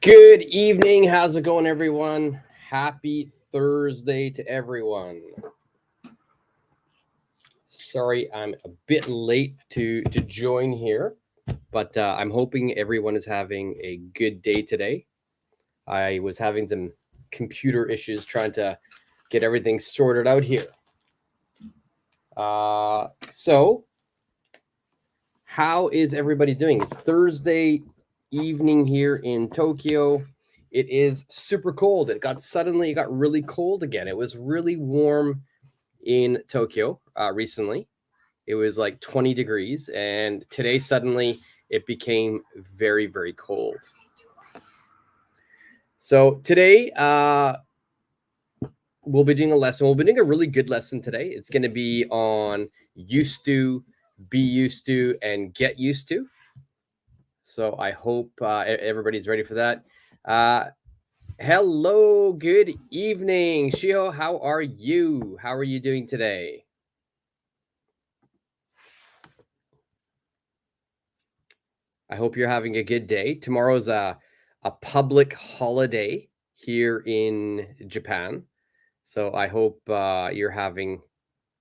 Good evening. How's it going, everyone? Happy Thursday to everyone. Sorry, I'm a bit late to join here, but I'm hoping everyone is having a good day today. I was having some computer issues trying to get everything sorted out here. So, how is everybody doing? It's Thursday evening here in Tokyo. It is super cold. It got really cold again. It was really warm in Tokyo recently. It was like 20 degrees, and today suddenly it became very, very cold. So today we'll be doing a lesson. We'll be doing a really good lesson today. It's going to be on used to, be used to, and get used to. So I hope everybody's ready for that. Hello, good evening, Shiho. How are you? How are you doing today? I hope you're having a good day. Tomorrow's a public holiday here in Japan. So I hope you're having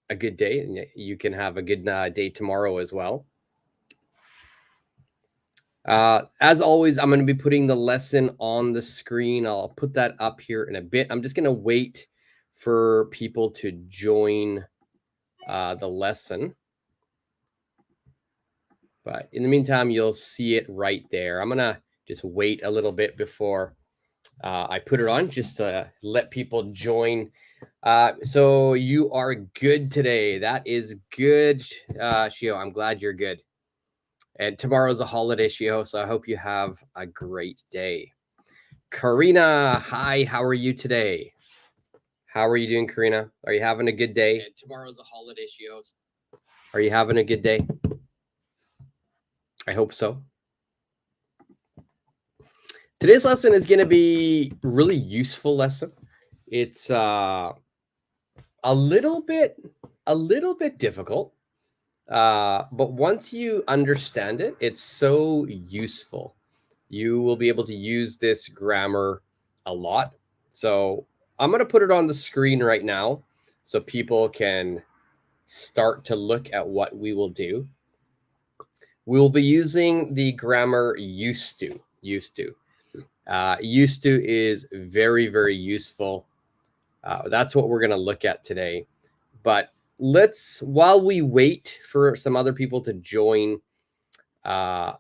a good day and you can have a good day tomorrow as well. As always, I'm going to be putting the lesson on the screen. I'll put that up here in a bit. I'm just going to wait for people to join the lesson. But in the meantime, you'll see it right there. I'm going to just wait a little bit before I put it on just to let people join. So you are good today. That is good, Shio. I'm glad you're good. And tomorrow's a holiday, Shio, so I hope you have a great day. Karina, hi, how are you today? How are you doing, Karina? Are you having a good day? And tomorrow's a holiday, Shio. Are you having a good day? I hope so. Today's lesson is going to be a really useful lesson. It's a little bit difficult, but once you understand it, it's so useful. You will be able to use this grammar a lot. So I'm going to put it on the screen right now so people can start to look at what we will do. We will be using the grammar used to. Used to is very, very useful. That's what we're going to look at today. But while we wait for some other people to join, I'm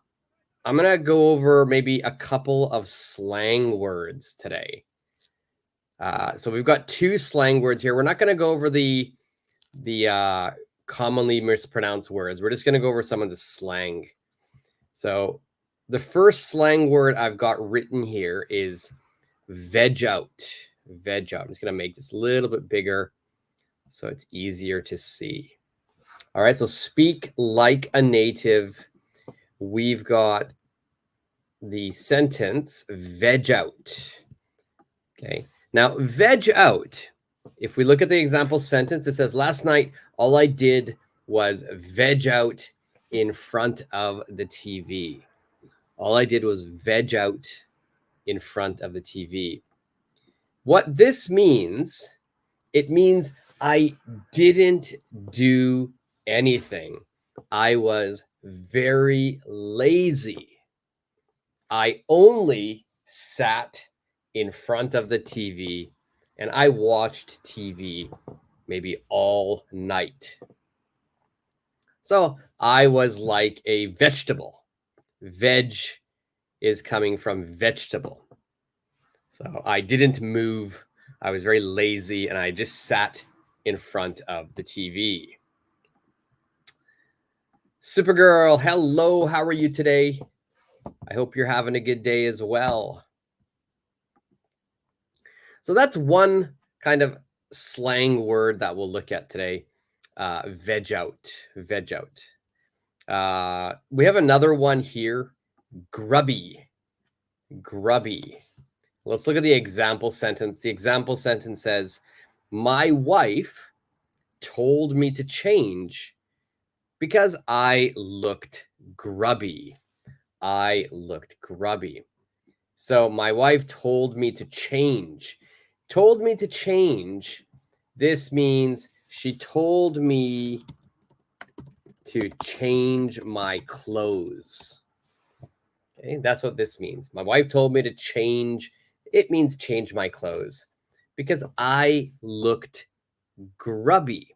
going to go over maybe a couple of slang words today. So we've got two slang words here. We're not going to go over the commonly mispronounced words. We're just going to go over some of the slang. So the first slang word I've got written here is veg out. Veg out. I'm just going to make this a little bit bigger so it's easier to see. All right, so speak like a native. We've got the sentence veg out. Okay, now veg out. If we look at the example sentence, it says, last night, all I did was veg out in front of the TV. All I did was veg out in front of the TV. What this means, it means I didn't do anything. I was very lazy. I only sat in front of the TV and I watched TV maybe all night. So I was like a vegetable. Veg is coming from vegetable. So I didn't move. I was very lazy and I just sat in front of the TV. Supergirl, hello. How are you today? I hope you're having a good day as well. So that's one kind of slang word that we'll look at today. Veg out. Veg out. We have another one here. Grubby. Grubby. Let's look at the example sentence. The example sentence says, my wife told me to change because I looked grubby. I looked grubby. So my wife told me to change. Told me to change. This means she told me to change my clothes. Okay, that's what this means. My wife told me to change. It means change my clothes because I looked grubby.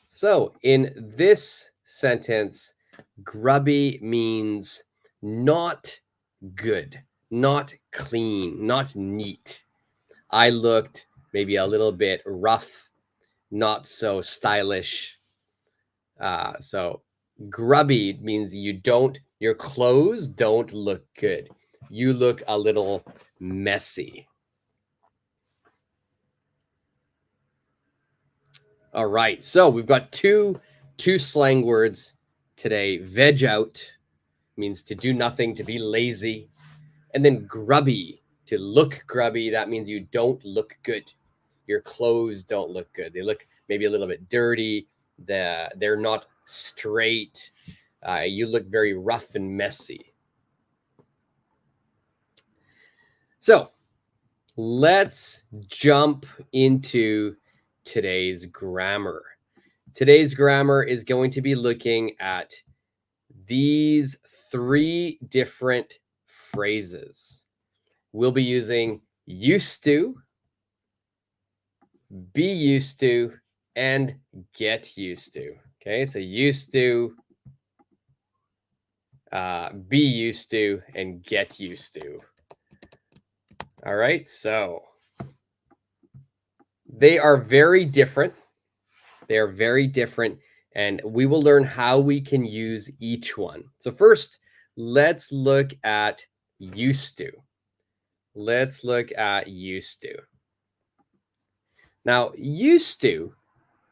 So in this sentence, grubby means not good, not clean, not neat. I looked maybe a little bit rough, not so stylish. So grubby means your clothes don't look good. You look a little messy. All right, so we've got two slang words today. Veg out means to do nothing, to be lazy. And then grubby, to look grubby, that means you don't look good. Your clothes don't look good. They look maybe a little bit dirty. They're not straight. You look very rough and messy. So let's jump into today's grammar. Today's grammar is going to be looking at these 3 different phrases. We'll be using used to, be used to, and get used to. Okay, so used to, be used to, and get used to. All right, so they are very different. They are very different, and we will learn how we can use each one. So first, let's look at used to. Let's look at used to. Now, used to,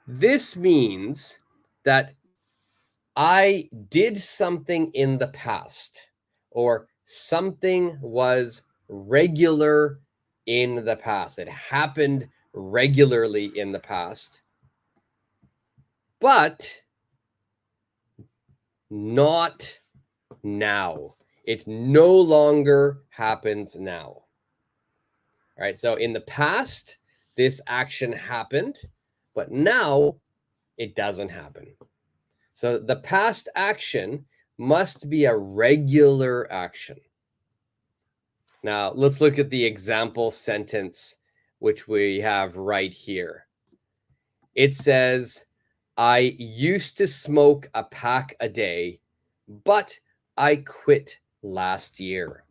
this means that I did something in the past, or something was regular in the past. It happened regularly in the past, but not now. It no longer happens now. All right, so in the past, this action happened, but now it doesn't happen. So the past action must be a regular action. Now, let's look at the example sentence, which we have right here. It says, I used to smoke a pack a day, but I quit last year.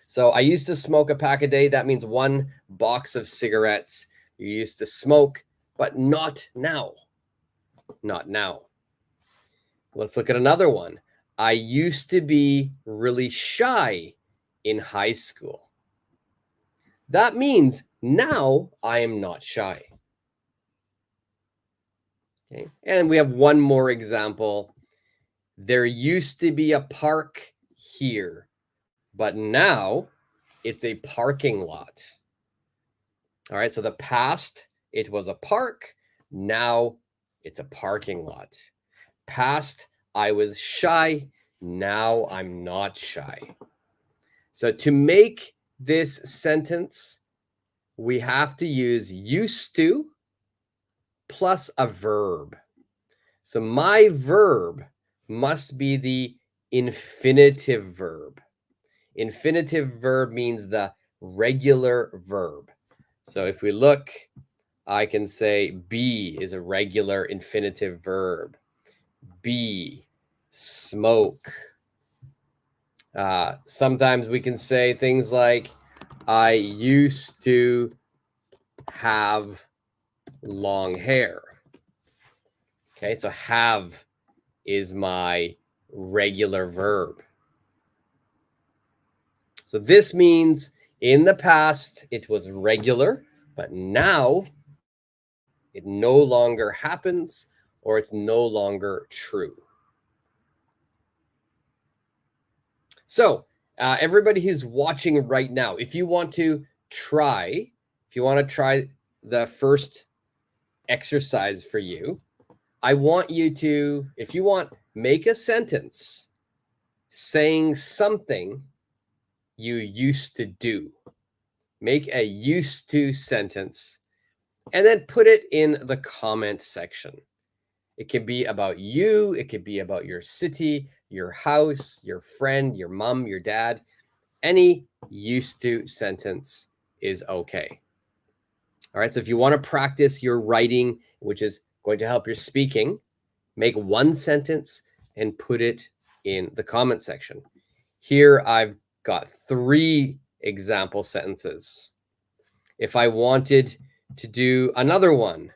So I used to smoke a pack a day. That means 1 box of cigarettes. You used to smoke, but not now. Not now. Let's look at another one. I used to be really shy in high school. That means now I am not shy. Okay. And we have one more example. There used to be a park here, but now it's a parking lot. All right, so the past, it was a park. Now it's a parking lot. Past, I was shy. Now I'm not shy. So to make this sentence, we have to use used to plus a verb. So my verb must be the infinitive verb. Infinitive verb means the regular verb. So if we look, I can say be is a regular infinitive verb. Be, smoke. Sometimes we can say things like, I used to have long hair. Okay, so have is my regular verb. So this means in the past it was regular, but now it no longer happens or it's no longer true. So everybody who's watching right now, if you want to try the first exercise for you, I want you to, if you want, make a sentence saying something you used to do. Make a used to sentence and then put it in the comment section. It can be about you. It could be about your city, your house, your friend, your mom, your dad. Any used to sentence is okay. All right. So if you want to practice your writing, which is going to help your speaking, make one sentence and put it in the comment section. Here I've got 3 example sentences. If I wanted to do another one,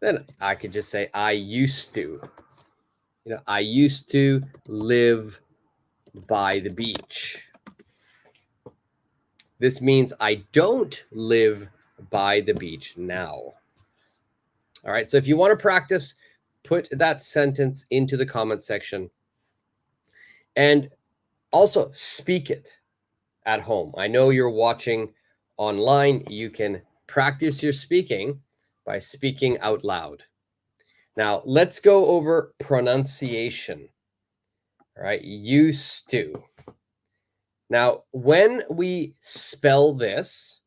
then I could just say, I used to. I used to live by the beach. This means I don't live by the beach now. All right. So if you want to practice, put that sentence into the comment section. And also speak it at home. I know you're watching online. You can practice your speaking by speaking out loud. Now, let's go over pronunciation. All right, used to. Now, when we spell this,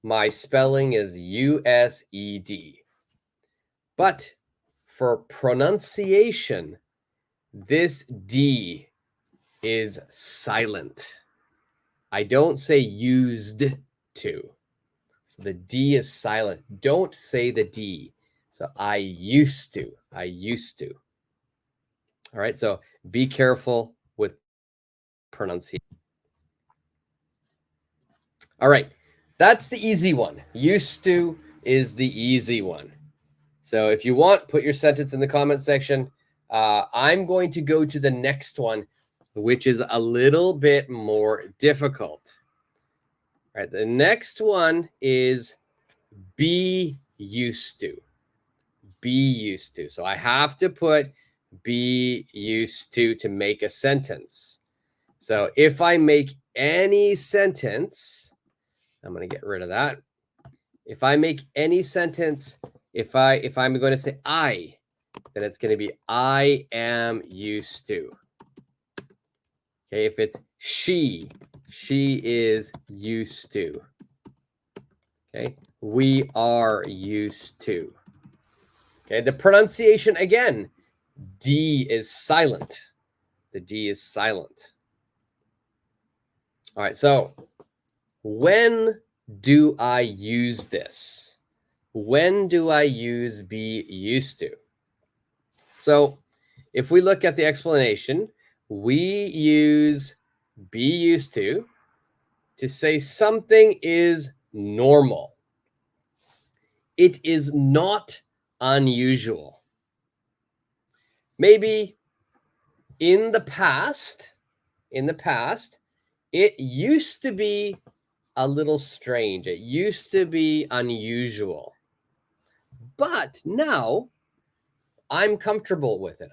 my spelling is U-S-E-D. But for pronunciation, this D is silent. I don't say used to. So the D is silent. Don't say the D. So I used to. I used to. All right. So be careful with pronunciation. All right. That's the easy one. Used to is the easy one. So if you want, put your sentence in the comment section. I'm going to go to the next one, which is a little bit more difficult. All right, the next one is be used to. Be used to. So I have to put be used to make a sentence. So if I make any sentence, I'm going to get rid of that. If I make any sentence, if I'm going to say I, then it's going to be I am used to. Okay, if it's she is used to. Okay, we are used to. Okay, the pronunciation again, D is silent. The D is silent. All right, so when do I use this? When do I use be used to? So if we look at the explanation, we use be used to say something is normal. It is not unusual. Maybe in the past, it used to be a little strange. It used to be unusual. But now I'm comfortable with it.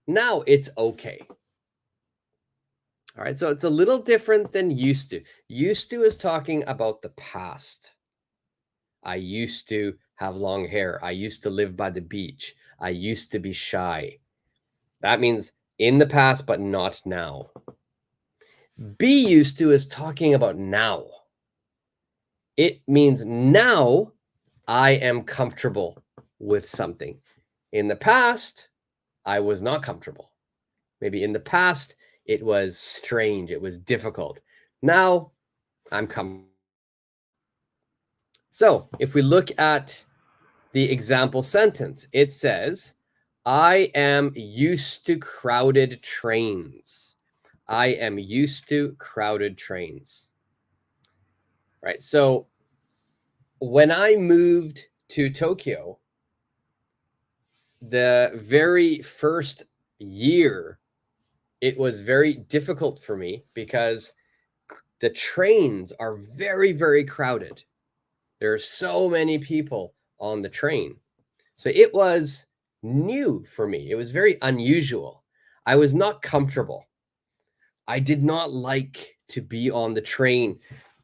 Now it's okay. All right, so it's a little different than used to. Used to is talking about the past. I used to have long hair. I used to live by the beach. I used to be shy. That means in the past, but not now. Be used to is talking about now. It means now I am comfortable with something. In the past, I was not comfortable. Maybe in the past, it was strange. It was difficult. Now I'm comfortable. So if we look at the example sentence, it says, I am used to crowded trains. I am used to crowded trains. Right. So when I moved to Tokyo, the very first year, it was very difficult for me because the trains are very, very crowded. There are so many people on the train. So it was new for me. It was very unusual. I was not comfortable. I did not like to be on the train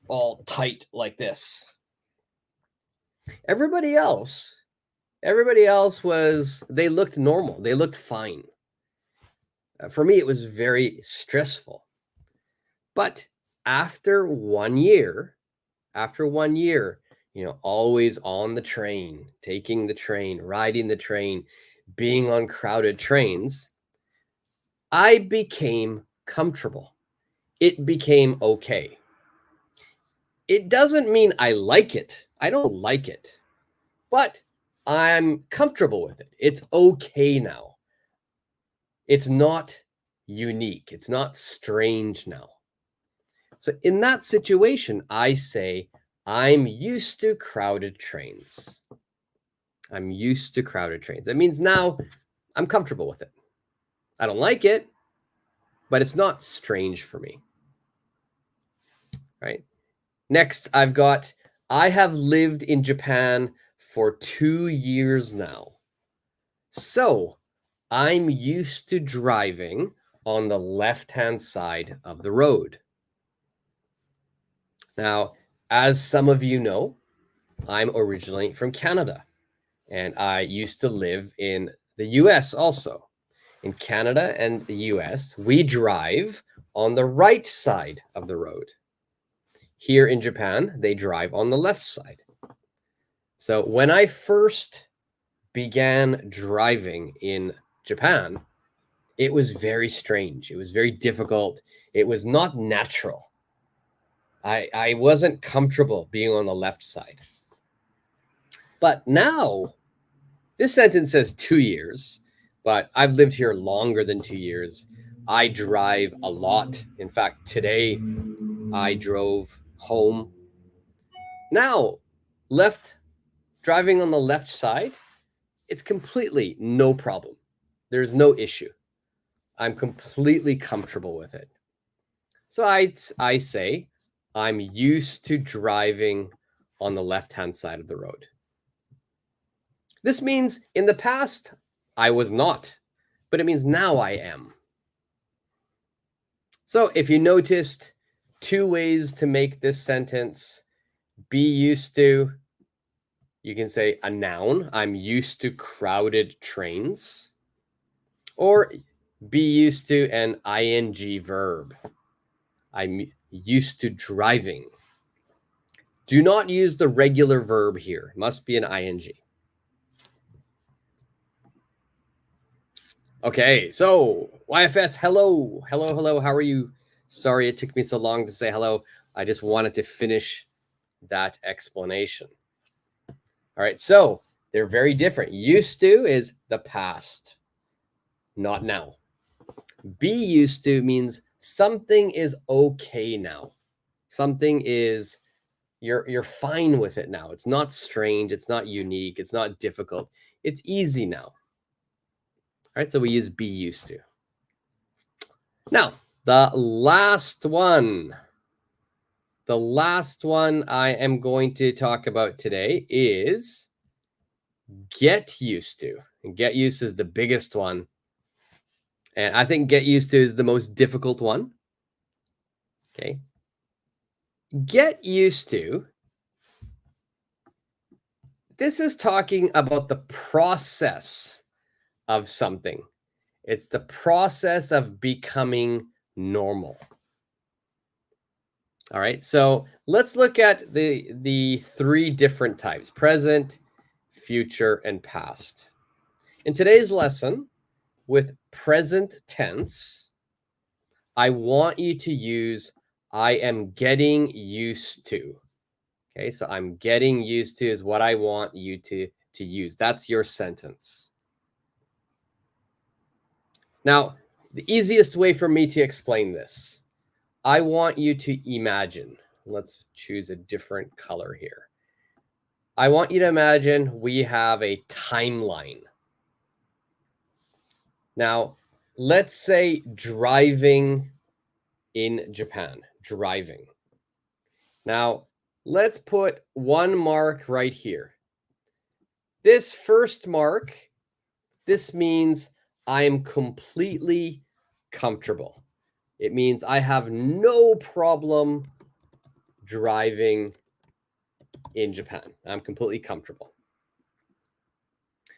all tight like this. Everybody else they looked normal. They looked fine. For me, it was very stressful. But after 1 year, always on the train, taking the train, riding the train, being on crowded trains, I became comfortable. It became okay. It doesn't mean I like it. I don't like it, but I'm comfortable with it. It's okay now. It's not unique. It's not strange now. So in that situation, I say, I'm used to crowded trains. I'm used to crowded trains. That means now I'm comfortable with it. I don't like it, but it's not strange for me. Right? Next, I've got, I have lived in Japan for 2 years now. So I'm used to driving on the left-hand side of the road. Now, as some of you know, I'm originally from Canada, and I used to live in the US also. In Canada and the US, we drive on the right side of the road. Here in Japan, they drive on the left side. So when I first began driving in Japan, it was very strange. It was very difficult. It was not natural. I wasn't comfortable being on the left side. But now, this sentence says 2 years, but I've lived here longer than 2 years. I drive a lot. In fact, today I drove home. Now, driving on the left side, it's completely no problem. There's no issue. I'm completely comfortable with it. So I say I'm used to driving on the left-hand side of the road. This means in the past, I was not, but it means now I am. So if you noticed, 2 ways to make this sentence, be used to, you can say a noun, I'm used to crowded trains, or be used to an ing verb, I'm used to driving. Do not use the regular verb here. It must be an ing. Okay, so YFS, hello. Hello. How are you? Sorry it took me so long to say hello. I just wanted to finish that explanation. All right, so they're very different. Used to is the past, not now. Be used to means something is okay now. Something is, you're fine with it now. It's not strange. It's not unique. It's not difficult. It's easy now. All right, so we use be used to. Now, the last one I am going to talk about today is get used to. And get used to is the biggest one. And I think get used to is the most difficult one. Okay. Get used to. This is talking about the process of something. It's the process of becoming normal. All right, so let's look at the 3 different types: present, future, and past. In today's lesson, with present tense, I want you to use I am getting used to. Okay, so I'm getting used to is what I want you to use. That's your sentence. Now, the easiest way for me to explain this, I want you to imagine. Let's choose a different color here. I want you to imagine we have a timeline. Now, let's say driving in Japan, driving. Now, let's put 1 mark right here. This first mark, this means I am completely comfortable. It means I have no problem driving in Japan. I'm completely comfortable.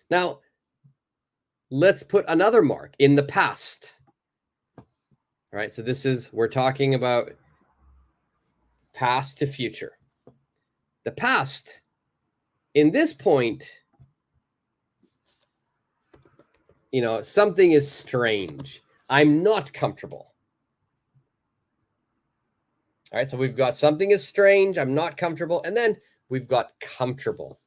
Now, let's put another mark in the past. All right, so we're talking about past to future. The past, in this point, something is strange. I'm not comfortable. All right, so we've got something is strange, I'm not comfortable, and then we've got comfortable.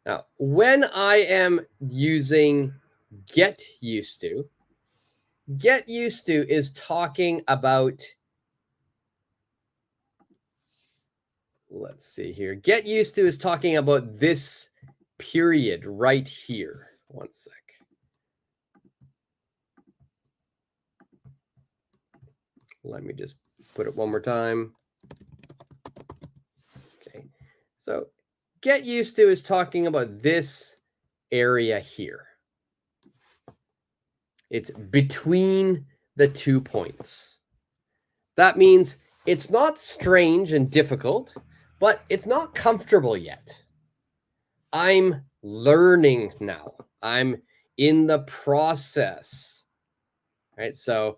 Now, when I am using get used to is talking about, let's see here. Get used to is talking about this period right here. One sec. Let me just put it one more time. Okay, so get used to is talking about this area here. It's between the 2 points. That means it's not strange and difficult, but it's not comfortable yet. I'm learning now. I'm in the process. Right? So,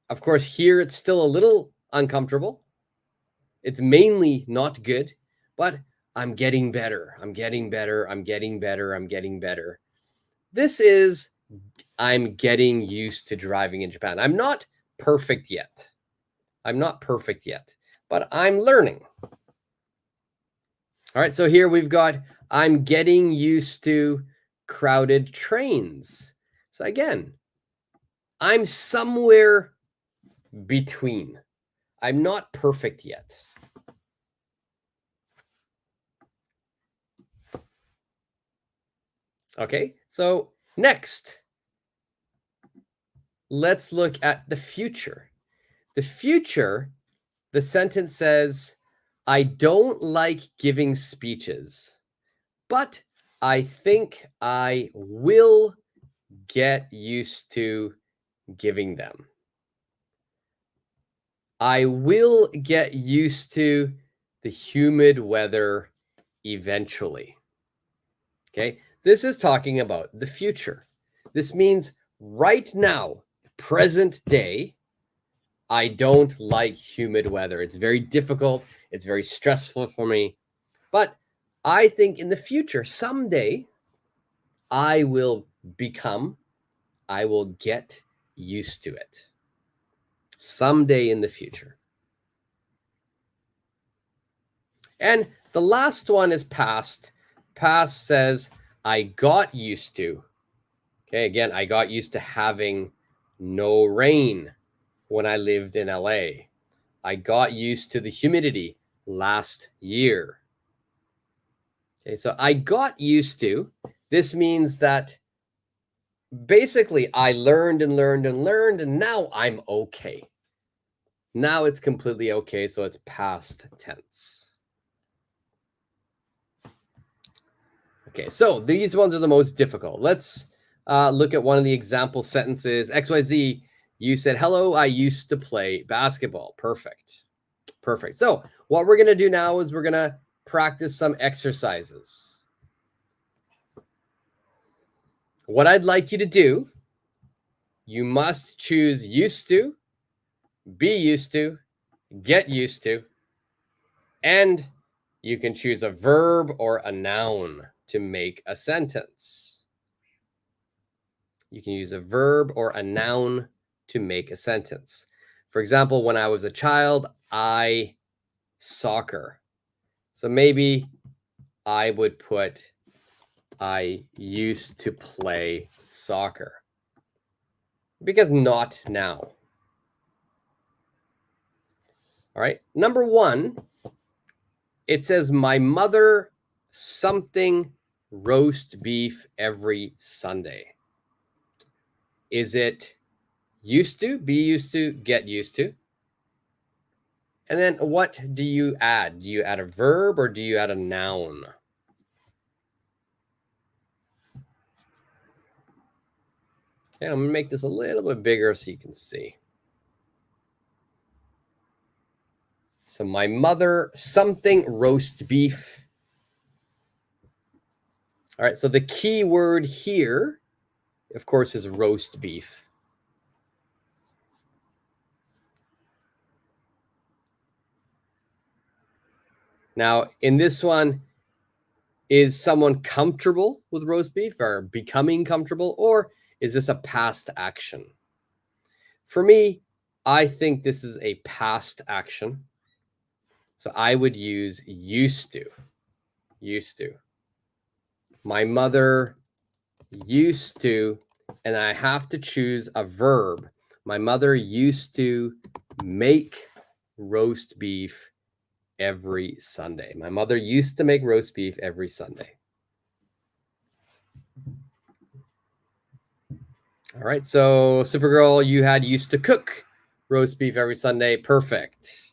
of course, here it's still a little uncomfortable. It's mainly not good, but I'm getting better. I'm getting better. I'm getting better. I'm getting better. This is, I'm getting used to driving in Japan. I'm not perfect yet. I'm not perfect yet, but I'm learning. All right, so here we've got, I'm getting used to crowded trains. So again, I'm somewhere between. I'm not perfect yet. Okay, so next, let's look at the future. The future, the sentence says, I don't like giving speeches, but I think I will get used to giving them. I will get used to the humid weather eventually. Okay, this is talking about the future. This means right now, present day, I don't like humid weather. It's very difficult. It's very stressful for me. But I think in the future, someday, I will get used to it. Someday in the future. And the last one is past. Past says, I got used to. Okay, again, I got used to having no rain when I lived in LA. I got used to the humidity last year. Okay, so I got used to. This means that basically I learned and learned and learned, and now I'm okay. Now it's completely okay, so it's past tense. Okay, so these ones are the most difficult. Let's look at one of the example sentences. XYZ, you said, hello, I used to play basketball. Perfect. Perfect. So what we're going to do now is we're going to practice some exercises. What I'd like you to do, you must choose used to, be used to, get used to, and you can choose a verb or a noun to make a sentence. You can use a verb or a noun to make a sentence. For example, when I was a child, I soccer. So maybe I would put, I used to play soccer. Because not now. All right. Number one, it says, my mother something roast beef every Sunday. Is it used to, be used to, get used to? And then what do you add? Do you add a verb or do you add a noun? Okay, I'm going to make this a little bit bigger so you can see. So my mother something roast beef. All right, so the key word here, of course, is roast beef. Now, in this one, is someone comfortable with roast beef or becoming comfortable, or is this a past action? For me, I think this is a past action. So I would use used to. Used to. My mother used to, and I have to choose a verb. My mother used to make roast beef every Sunday. My mother used to make roast beef every Sunday. All right, so Supergirl, you had used to cook roast beef every Sunday. Perfect.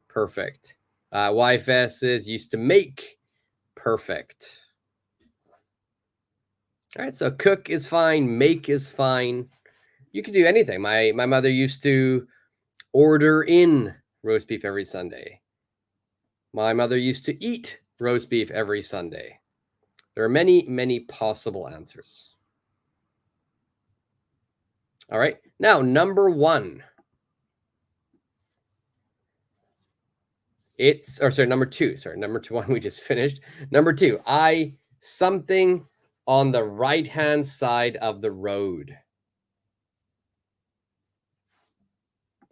Perfect. YFS is used to make. Perfect. All right, so cook is fine. Make is fine. You could do anything. My mother used to order in roast beef every Sunday. My mother used to eat roast beef every Sunday. There are many, many possible answers. All right, now number one. Number two. Sorry, number two one we just finished. Number two, something on the right-hand side of the road.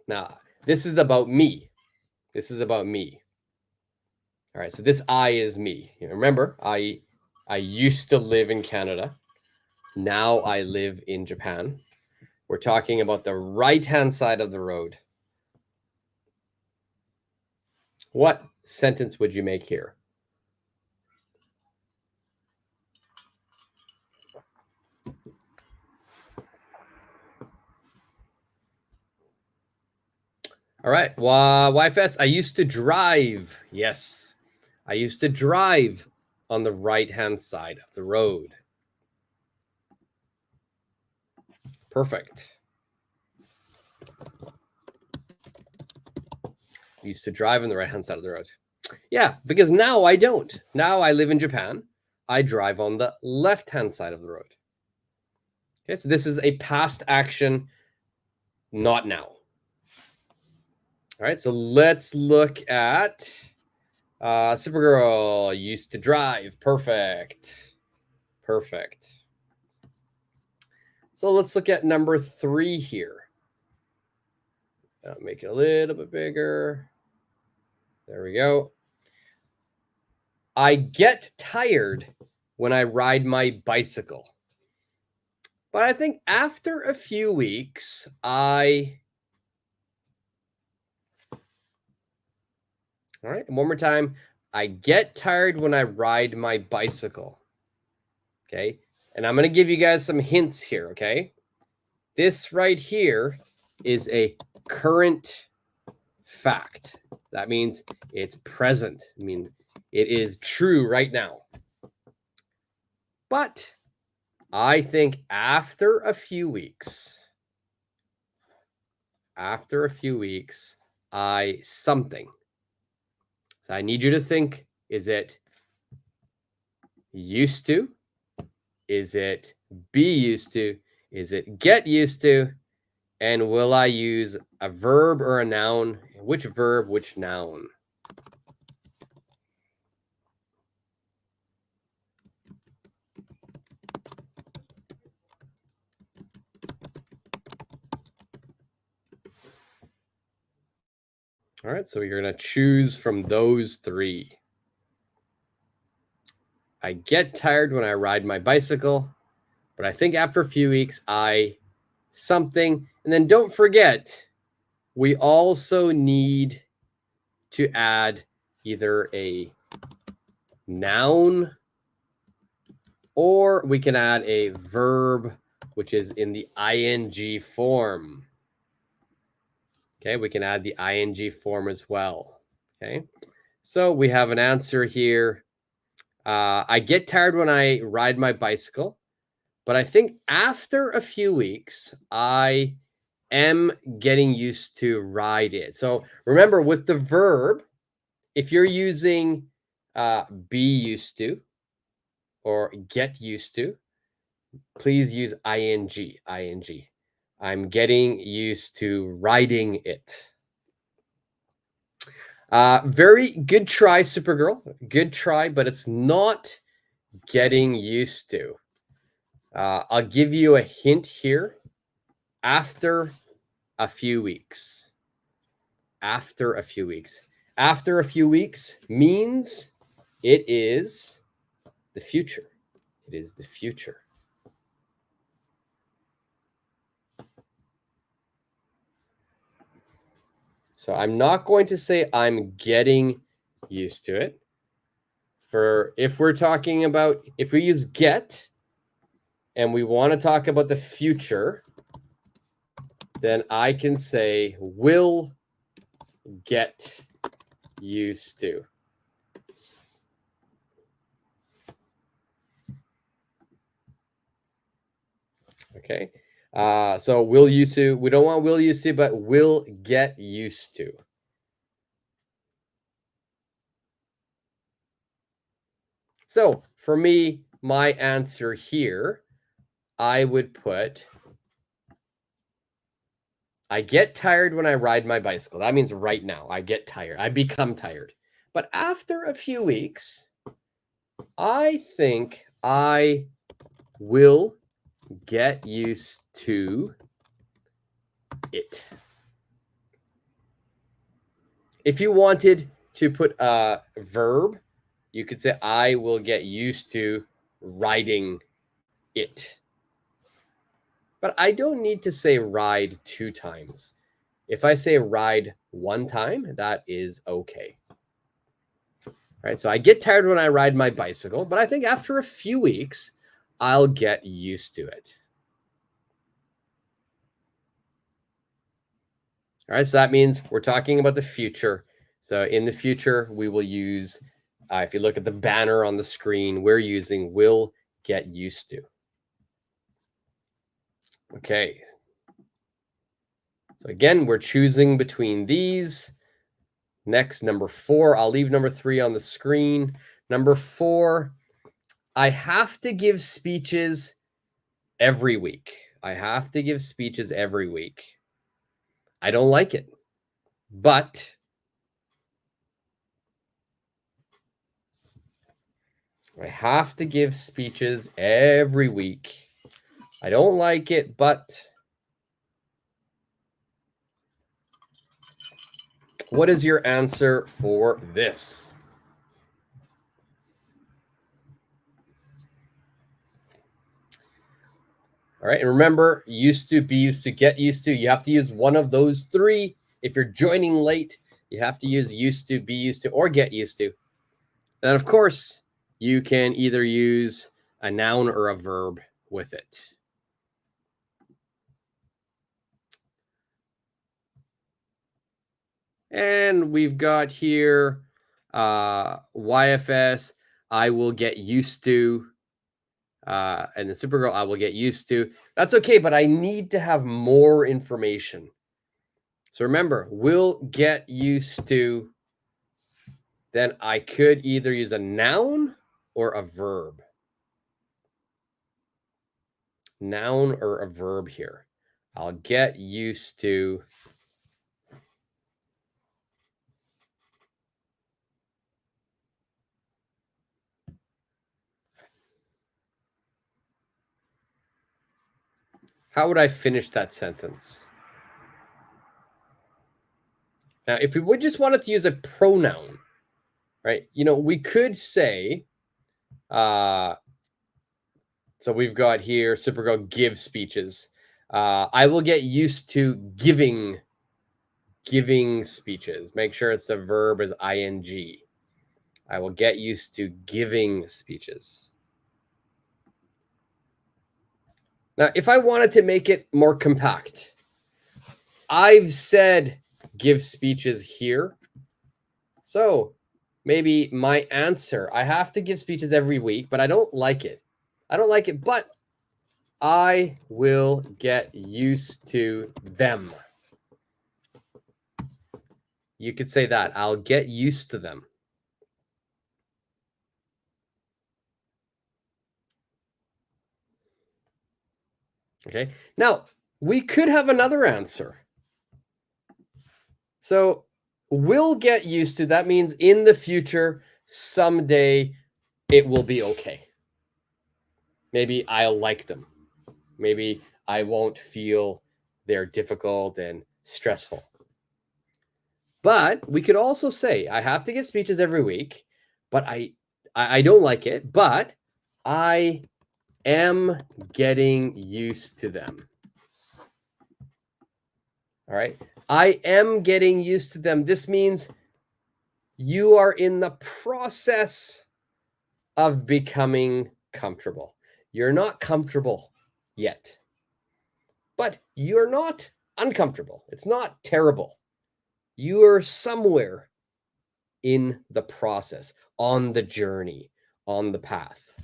Now, this is about me. This is about me. All right, so this I is me. Remember, I used to live in Canada. Now I live in Japan. We're talking about the right-hand side of the road. What sentence would you make here? All right, YFS, I used to drive. Yes, I used to drive on the right-hand side of the road. Perfect. I used to drive on the right-hand side of the road. Yeah, because now I don't. Now I live in Japan. I drive on the left-hand side of the road. Okay, so this is a past action, not now. All right, so let's look at Supergirl used to drive. Perfect. Perfect. So let's look at number 3 here. I'll make it a little bit bigger. There we go. I get tired when I ride my bicycle. But I think after a few weeks, all right, one more time. I get tired when I ride my bicycle. Okay. And I'm going to give you guys some hints here. Okay. This right here is a current fact. That means it's present. I mean, it is true right now. But I think after a few weeks, something. So I need you to think, is it used to? Is it be used to? Is it get used to? And will I use a verb or a noun? Which verb, which noun? All right, so you're going to choose from those 3. I get tired when I ride my bicycle, but I think after a few weeks, something. And then don't forget, we also need to add either a noun or we can add a verb, which is in the ing form. Okay, we can add the ing form as well. Okay, so we have an answer here. I get tired when I ride my bicycle, but I think after a few weeks, I am getting used to ride it. So remember, with the verb, if you're using be used to or get used to, please use ing. I'm getting used to riding it. Very good try, Supergirl. Good try, but it's not getting used to. I'll give you a hint here. After a few weeks. After a few weeks. After a few weeks means it is the future. It is the future. So I'm not going to say I'm getting used to it. For if we're talking about, if we use get and we want to talk about the future, then I can say will get used to. Okay. So will used to, we don't want will used to, but will get used to. So for me, my answer here, I would put, I get tired when I ride my bicycle. That means right now, I get tired. I become tired. But after a few weeks, I think I will get used to it. If you wanted to put a verb, you could say, I will get used to riding it. But I don't need to say ride 2 times. If I say ride 1 time, that is okay. All right, so I get tired when I ride my bicycle, but I think after a few weeks, I'll get used to it. All right, so that means we're talking about the future. So in the future, we will use, if you look at the banner on the screen, we're using will get used to. Okay. So again, we're choosing between these. Next, number 4. I'll leave number 3 on the screen. Number 4, I have to give speeches every week. I have to give speeches every week. I don't like it, but I have to give speeches every week. I don't like it, but what is your answer for this? All right, and remember, used to, be used to, get used to. You have to use one of those 3. If you're joining late, you have to use used to, be used to, or get used to. And of course, you can either use a noun or a verb with it. And we've got here YFS, I will get used to. And the Supergirl, I will get used to. That's okay, but I need to have more information. So remember, will get used to, then I could either use a noun or a verb. Noun or a verb here. I'll get used to. How would I finish that sentence? Now, if we would just wanted to use a pronoun, right? You know, we could say, so we've got here, Supergirl give speeches. I will get used to giving speeches. Make sure it's the verb is ing. I will get used to giving speeches. Now, if I wanted to make it more compact, I've said give speeches here. So maybe my answer, I have to give speeches every week, but I don't like it. I don't like it, but I will get used to them. You could say that. I'll get used to them. Okay. Now, we could have another answer. So will get used to. That means in the future, someday, it will be okay. Maybe I'll like them. Maybe I won't feel they're difficult and stressful. But we could also say, I have to give speeches every week, but I don't like it, but I am getting used to them. All right. I am getting used to them. This means you are in the process of becoming comfortable. You're not comfortable yet, but you're not uncomfortable. It's not terrible. You are somewhere in the process, on the journey, on the path.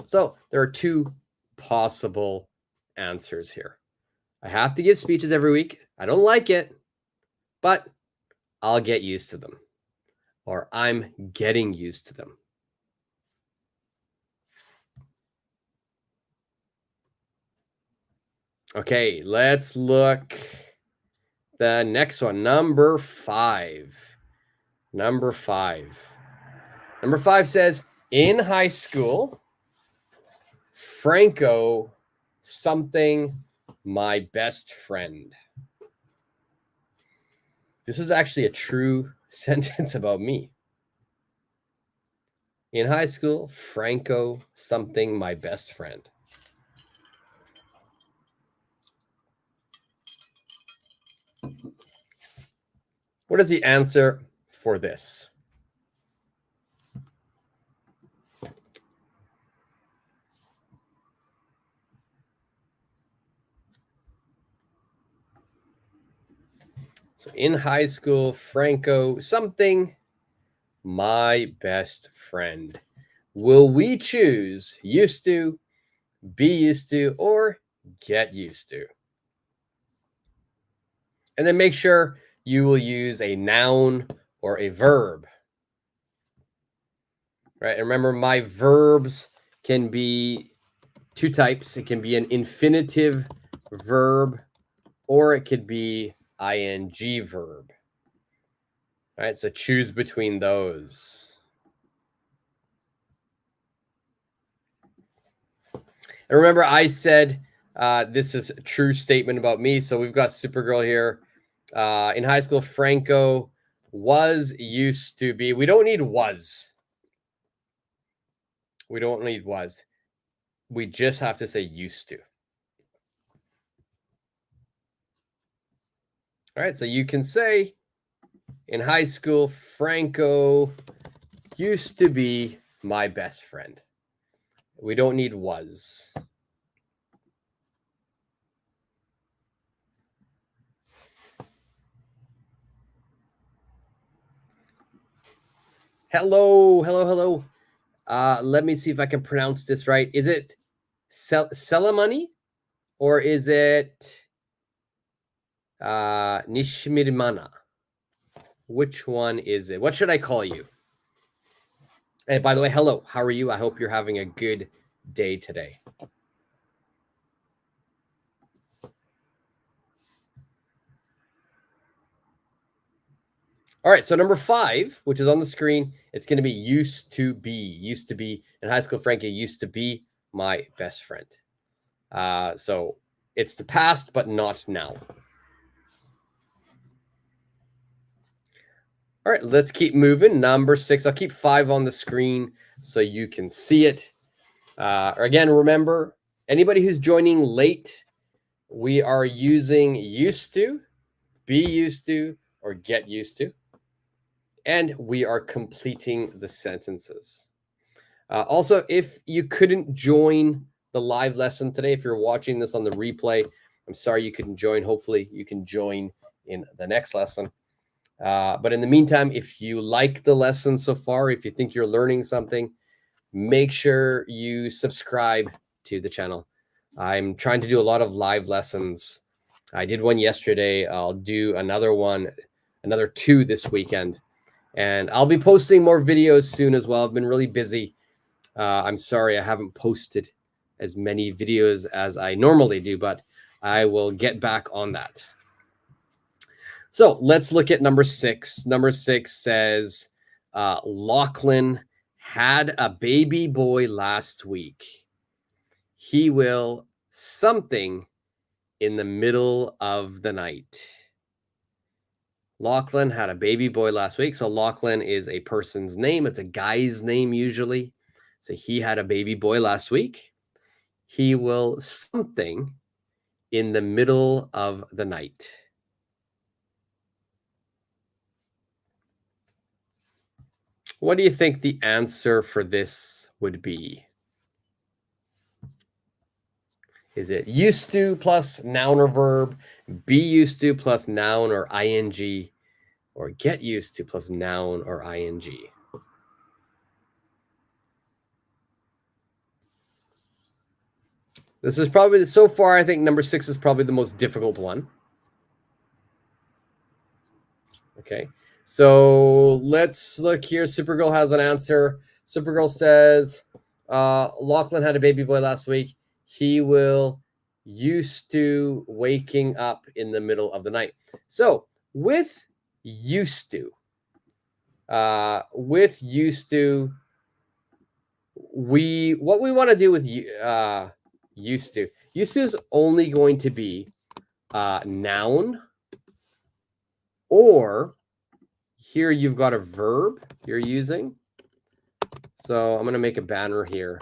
So there are two possible answers here. I have to give speeches every week. I don't like it, but I'll get used to them, or I'm getting used to them. Okay, let's look the next one, number 5. Number 5. Number 5 says, in high school, Franco something my best friend. This is actually a true sentence about me. In high school, Franco something my best friend. What is the answer for this? So in high school, Franco something my best friend. Will we choose used to, be used to, or get used to? And then make sure you will use a noun or a verb. Right? And remember, my verbs can be two types. It can be an infinitive verb, or it could be ing verb. All right, so choose between those. And remember, I said this is a true statement about me. So we've got Supergirl here. In high school, Franco was used to be. We don't need was. We don't need was. We just have to say used to. All right, so you can say in high school, Franco used to be my best friend. We don't need was. Hello, hello, hello. Let me see if I can pronounce this right. Is it Selamani or is it Nishmirmana? Which one is it? What should I call you? And by the way, hello. How are you? I hope you're having a good day today. All right, so number 5, which is on the screen, it's going to be used to be. Used to be in high school, Frankie used to be my best friend. So it's the past, but not now. All right, let's keep moving. Number 6, I'll keep 5 on the screen so you can see it. Again, remember, anybody who's joining late, we are using used to, be used to, or get used to. And we are completing the sentences. Also, if you couldn't join the live lesson today, if you're watching this on the replay, I'm sorry you couldn't join. Hopefully you can join in the next lesson. But in the meantime, if you like the lesson so far, if you think you're learning something, make sure you subscribe to the channel. I'm trying to do a lot of live lessons. I did one yesterday. I'll do another 2 this weekend. And I'll be posting more videos soon as well. I've been really busy. I'm sorry I haven't posted as many videos as I normally do, but I will get back on that. So let's look at number 6. Number 6 says Lachlan had a baby boy last week. He will something in the middle of the night. Lachlan had a baby boy last week. So Lachlan is a person's name. It's a guy's name usually. So he had a baby boy last week. He will something in the middle of the night. What do you think the answer for this would be? Is it used to plus noun or verb, be used to plus noun or ing, or get used to plus noun or ing? This is probably, so far, I think number 6 is probably the most difficult one. Okay, so let's look here. Supergirl has an answer. Supergirl says, Lachlan had a baby boy last week. He will used to waking up in the middle of the night. So with used to, what we want to do with used to is only going to be noun, or here you've got a verb you're using. So I'm going to make a banner here.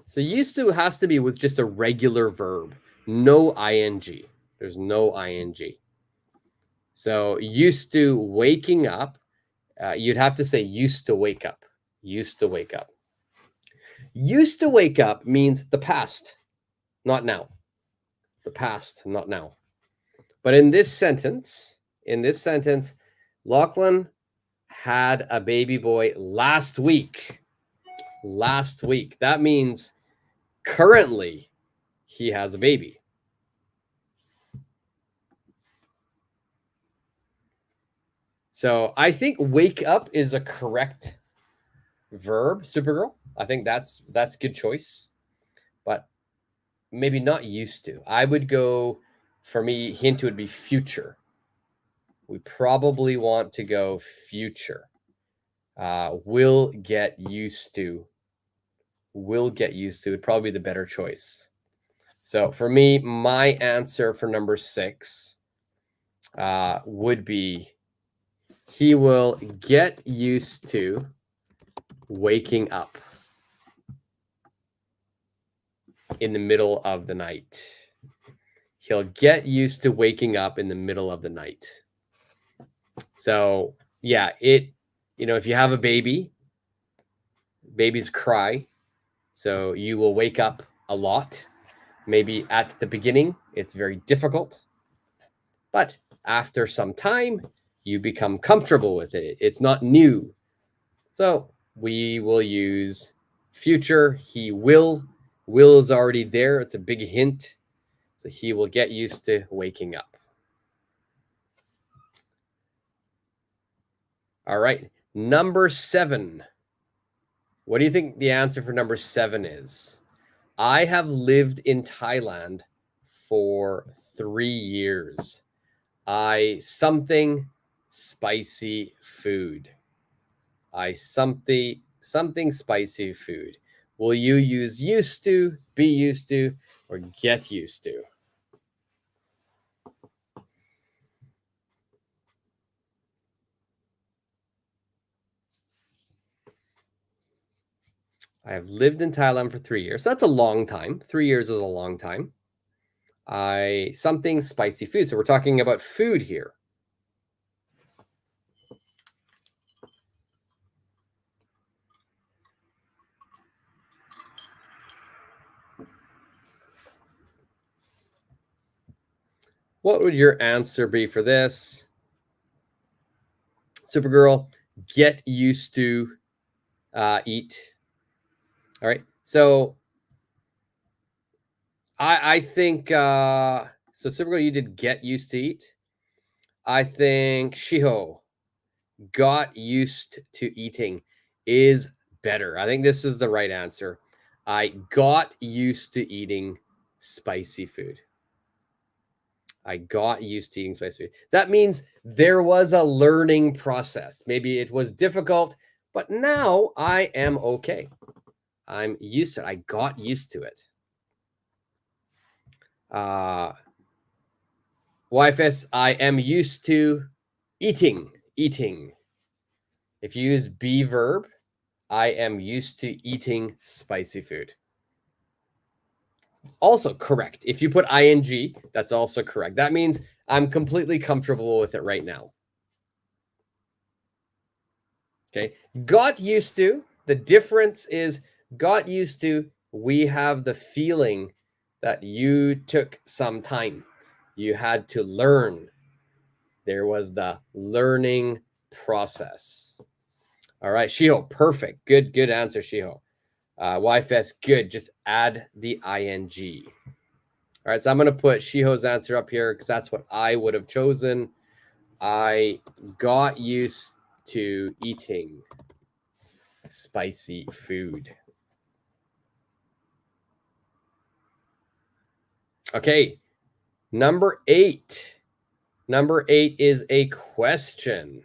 So used to has to be with just a regular verb, no ing. There's no ing. So used to waking up, you'd have to say used to wake up. Used to wake up. Used to wake up means the past, not now. The past, not now. But in this sentence, Lachlan had a baby boy last week. Last week. That means currently he has a baby. So I think wake up is a correct verb, Supergirl. I think that's good choice, but maybe not used to. I would go, for me, hint would be future. We probably want to go future. Will get used to. Will get used to would probably be the better choice. So for me, my answer for number 6 would be he will get used to waking up in the middle of the night. He'll get used to waking up in the middle of the night. So yeah, if you have a baby, babies cry. So you will wake up a lot. Maybe at the beginning, it's very difficult. But after some time, you become comfortable with it. It's not new. So we will use future. He will. Will is already there. It's a big hint. So he will get used to waking up. All right. Number 7. What do you think the answer for number 7 is? I have lived in Thailand for 3 years. Something spicy food. Something spicy food. Will you use used to, be used to, or get used to? I have lived in Thailand for 3 years. So that's a long time. 3 years is a long time. Something spicy food. So we're talking about food here. What would your answer be for this? Supergirl, get used to eat. All right. So I think so Supergirl, you did get used to eat. I think Shiho, got used to eating is better. I think this is the right answer. I got used to eating spicy food. I got used to eating spicy food. That means there was a learning process. Maybe it was difficult, but now I am okay. I'm used to it. I got used to it. YFS, I am used to eating. If you use be verb, I am used to eating spicy food. Also correct. If you put ing, that's also correct. That means I'm completely comfortable with it right now. Okay. Got used to. The difference is got used to. We have the feeling that you took some time. You had to learn. There was the learning process. All right, Shiho, perfect. Good answer, Shiho. YFS, good. Just add the ing. All right, so I'm going to put Shiho's answer up here because that's what I would have chosen. I got used to eating spicy food. Okay, number 8. Number 8 is a question.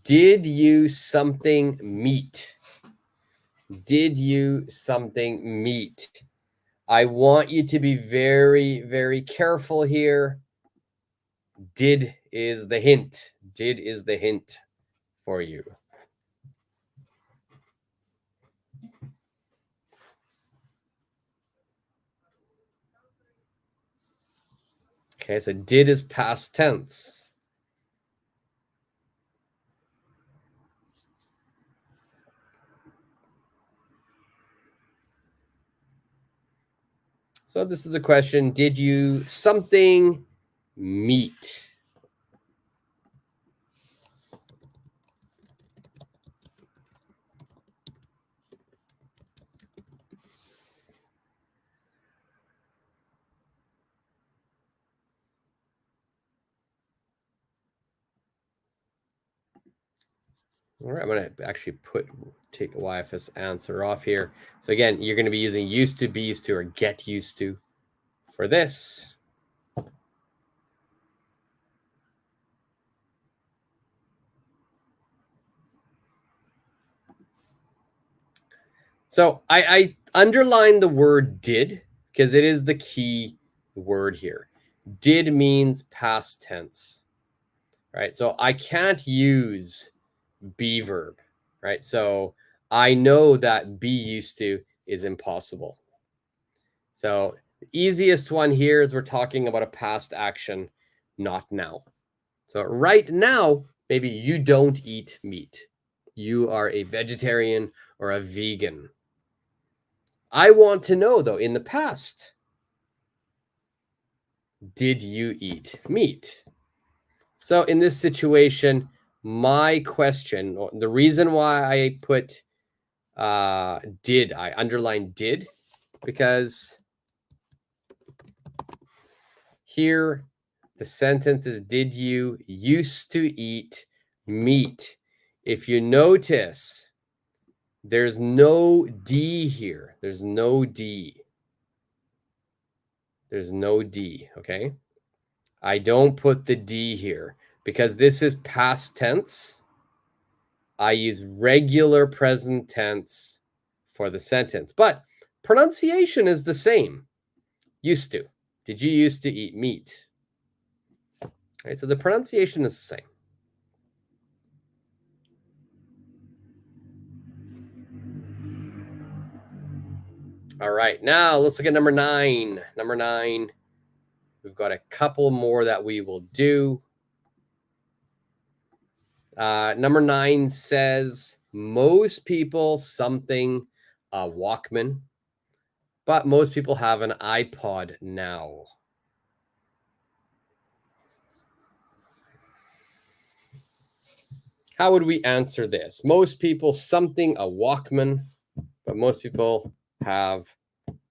Did you something meet? Did you something meet? I want you to be very, very careful here. Did is the hint. Did is the hint for you. Okay, so did is past tense. So this is a question. Did you something meet? All right, I'm going to actually take YFS answer off here. So again, you're going to be using used to, be used to, or get used to for this. So I underline the word did because it is the key word here. Did means past tense, right? So I can't use be verb, right? So I know that be used to is impossible. So the easiest one here is we're talking about a past action, not now. So right now, maybe you don't eat meat. You are a vegetarian or a vegan. I want to know, though, in the past, did you eat meat? So in this situation, my question, the reason why I put did, I underlined did, because here the sentence is, did you used to eat meat? If you notice, there's no D here. There's no D. There's no D, okay? I don't put the D here because this is past tense. I use regular present tense for the sentence, but pronunciation is the same. Used to. Did you used to eat meat? All right, so the pronunciation is the same. All right, now let's look at number 9. Number 9, we've got a couple more that we will do. Number 9 says, most people something a Walkman, but most people have an iPod now. How would we answer this? Most people something a Walkman, but most people have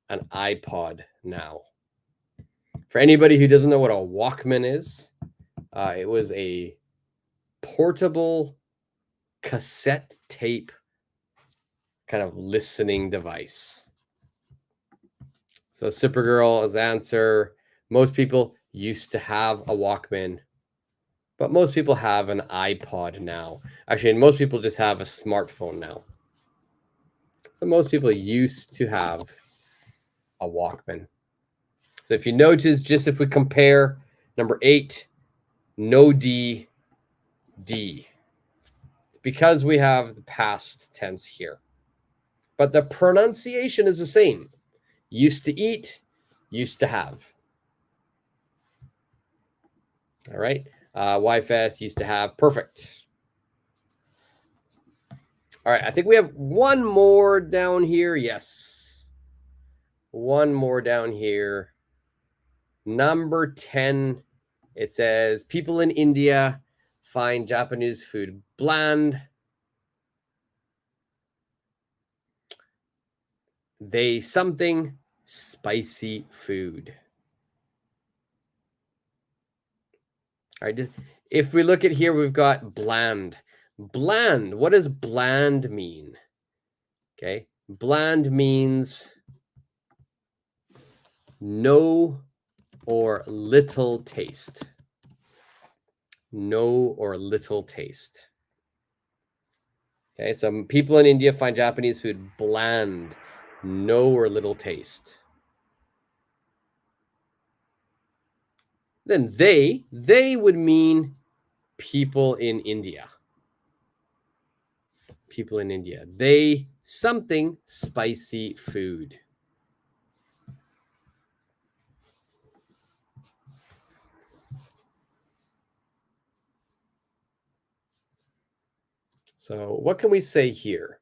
an iPod now. For anybody who doesn't know what a Walkman is, it was a portable cassette tape kind of listening device. So Supergirl's answer, most people used to have a Walkman, but most people have an iPod now. Actually, most people just have a smartphone now. So most people used to have a Walkman. So if you notice, just if we compare number 8, no D, D. It's because we have the past tense here. But the pronunciation is the same. Used to eat, used to have. All right. YFS used to have. Perfect. All right. I think we have one more down here. Yes. One more down here. Number 10. It says people in India find Japanese food bland. They something spicy food. All right. If we look at here, we've got bland. Bland. What does bland mean? Okay. Bland means no or little taste. No or little taste. Okay. So people in India find Japanese food bland, no or little taste. Then they would mean people in India. People in India. They something spicy food. So what can we say here?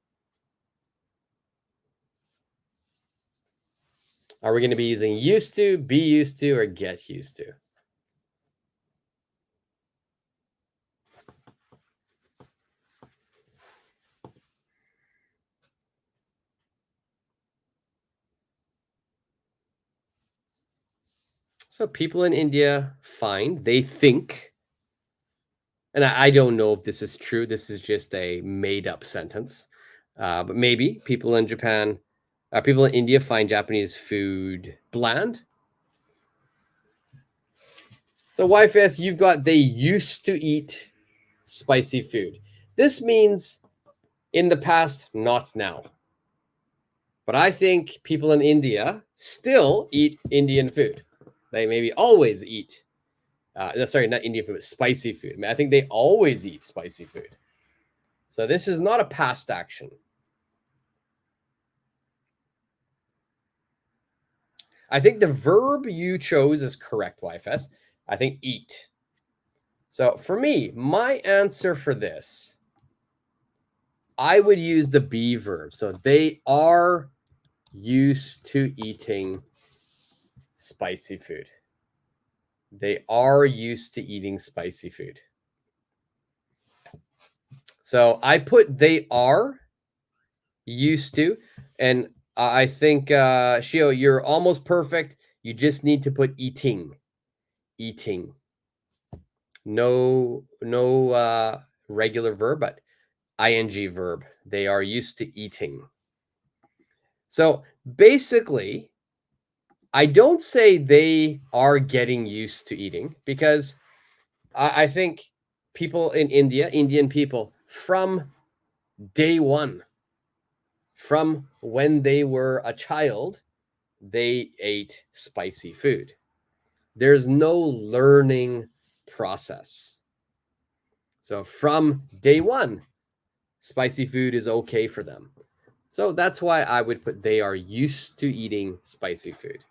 Are we going to be using used to, be used to, or get used to? So people in India find, they think, and I don't know if this is true. This is just a made up sentence. But maybe people in Japan, people in India find Japanese food bland. So YFS, you've got they used to eat spicy food. This means in the past, not now. But I think people in India still eat Indian food. They maybe always eat. Sorry, not Indian food, but spicy food. I mean, I think they always eat spicy food. So this is not a past action. I think the verb you chose is correct, YFS. I think eat. So for me, my answer for this, I would use the be verb. So they are used to eating spicy food. They are used to eating spicy food. So I put they are used to, and I think Shio, you're almost perfect. You just need to put eating. Eating. No regular verb, but ing verb. They are used to eating. So basically, I don't say they are getting used to eating because I think people in India, Indian people, from day one, from when they were a child, they ate spicy food. There's no learning process. So from day one, spicy food is okay for them. So that's why I would put they are used to eating spicy food.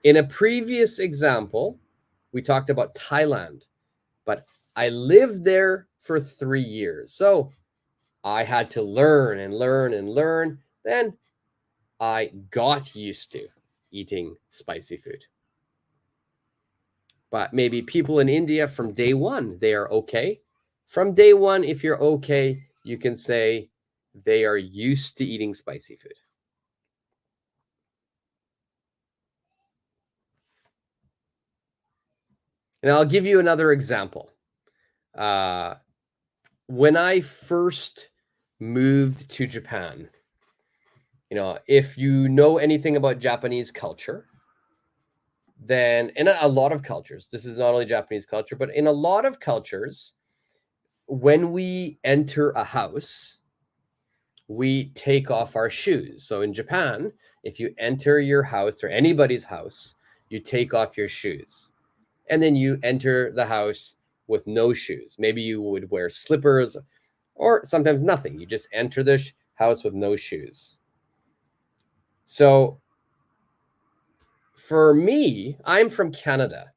In a previous example, we talked about Thailand, but I lived there for 3 years. So I had to learn and learn and learn. Then I got used to eating spicy food. But maybe people in India from day one, they are okay. From day one, if you're okay, you can say they are used to eating spicy food. And I'll give you another example. When I first moved to Japan, if you know anything about Japanese culture, then in a lot of cultures, this is not only Japanese culture, but in a lot of cultures, when we enter a house, we take off our shoes. So in Japan, if you enter your house or anybody's house, you take off your shoes. And then you enter the house with no shoes. Maybe you would wear slippers or sometimes nothing. You just enter the house with no shoes. So for me, I'm from Canada.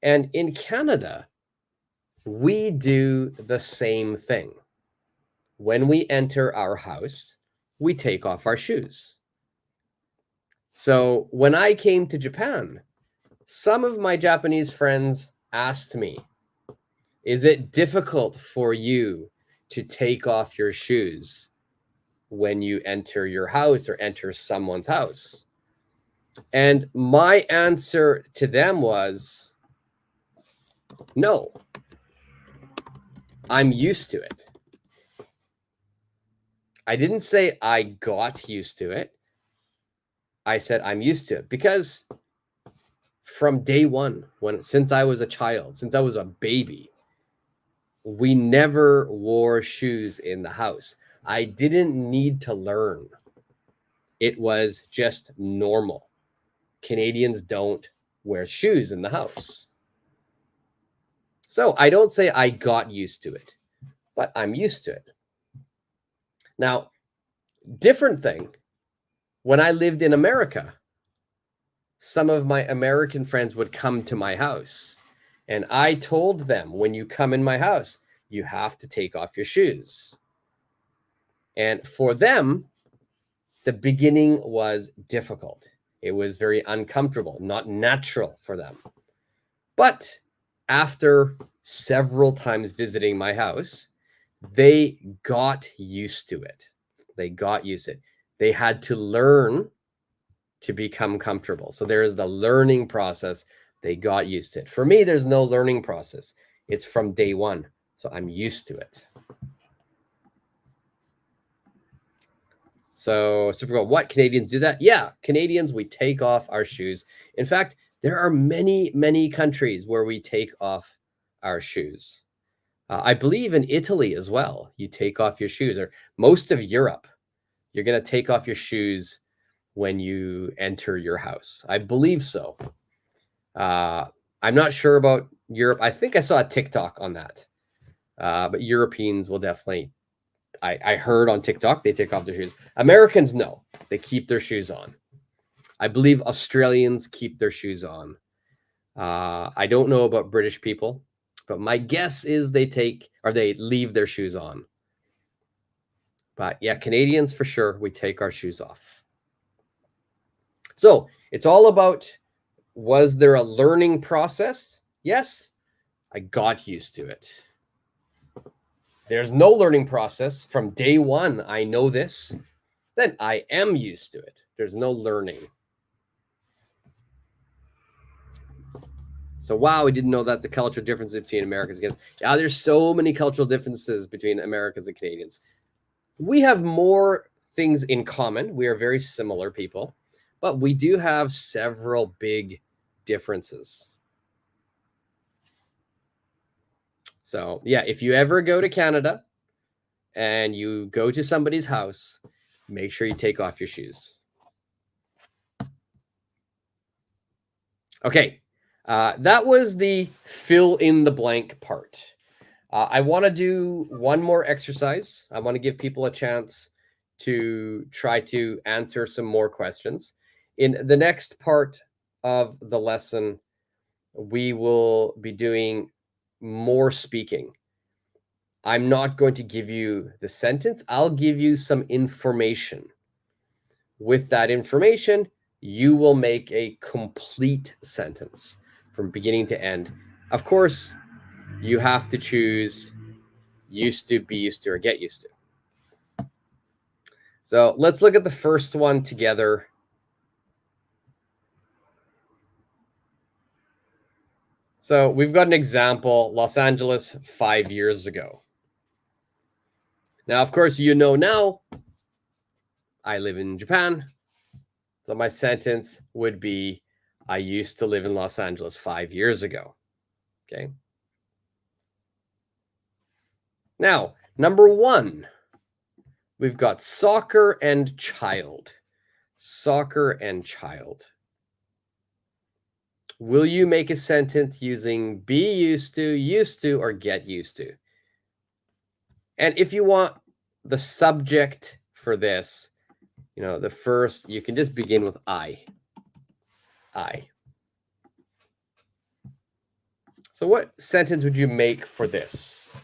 And in Canada, we do the same thing. When we enter our house, we take off our shoes. So when I came to Japan, some of my Japanese friends asked me, is it difficult for you to take off your shoes when you enter your house or enter someone's house? And my answer to them was, no, I'm used to it. I didn't say I got used to it. I said I'm used to it because from day one, since I was a child, since I was a baby, we never wore shoes in the house. I didn't need to learn. It was just normal. Canadians don't wear shoes in the house. So I don't say I got used to it, but I'm used to it. Now, different thing, when I lived in America, some of my American friends would come to my house. And I told them, when you come in my house, you have to take off your shoes. And for them, the beginning was difficult. It was very uncomfortable, not natural for them. But after several times visiting my house, they got used to it. They got used to it. They had to learn to become comfortable. So there is the learning process. They got used to it. For me, there's no learning process. It's from day one. So I'm used to it. So super cool. What, Canadians do that? Yeah, Canadians, we take off our shoes. In fact, there are many, many countries where we take off our shoes. I believe in Italy as well. You take off your shoes, or most of Europe, you're going to take off your shoes when you enter your house. I believe so. I'm not sure about Europe. I think I saw a TikTok on that. But Europeans will definitely, I heard on TikTok, they take off their shoes. Americans, no, they keep their shoes on. I believe Australians keep their shoes on. I don't know about British people, but my guess is they leave their shoes on. But yeah, Canadians for sure, we take our shoes off. So it's all about, was there a learning process? Yes, I got used to it. There's no learning process. From day one, I know this. Then I am used to it. There's no learning. So, wow, we didn't know that the cultural differences between Americans and Canadians. Yeah, there's so many cultural differences between Americans and Canadians. We have more things in common. We are very similar people, but we do have several big differences. So yeah, if you ever go to Canada and you go to somebody's house, make sure you take off your shoes. Okay, that was the fill in the blank part. I want to do one more exercise. I want to give people a chance to try to answer some more questions. In the next part of the lesson, we will be doing more speaking. I'm not going to give you the sentence. I'll give you some information. With that information, you will make a complete sentence from beginning to end. Of course, you have to choose used to, be used to, or get used to. So let's look at the first one together. So we've got an example, Los Angeles 5 years ago. Now, of course, you know now, I live in Japan. So my sentence would be, I used to live in Los Angeles 5 years ago. Okay. Now, number 1, we've got soccer and child. Soccer and child. Will you make a sentence using be used to, or get used to? And if you want the subject for this, the first, you can just begin with I. So what sentence would you make for this?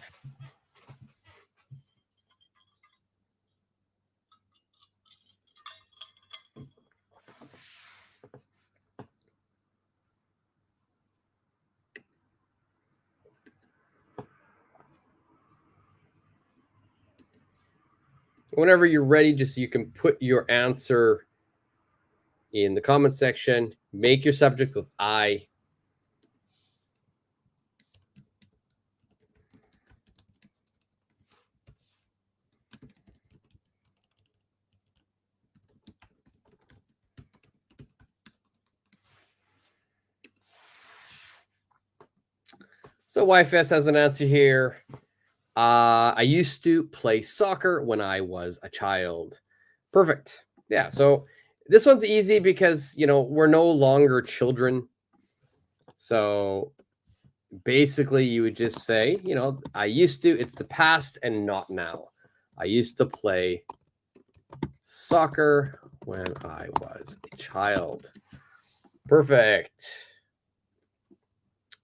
Whenever you're ready, just so you can put your answer in the comment section. Make your subject with I. So YFS has an answer here. I used to play soccer when I was a child. Perfect. Yeah. So this one's easy because, we're no longer children. So basically you would just say, I used to, it's the past and not now. I used to play soccer when I was a child. Perfect.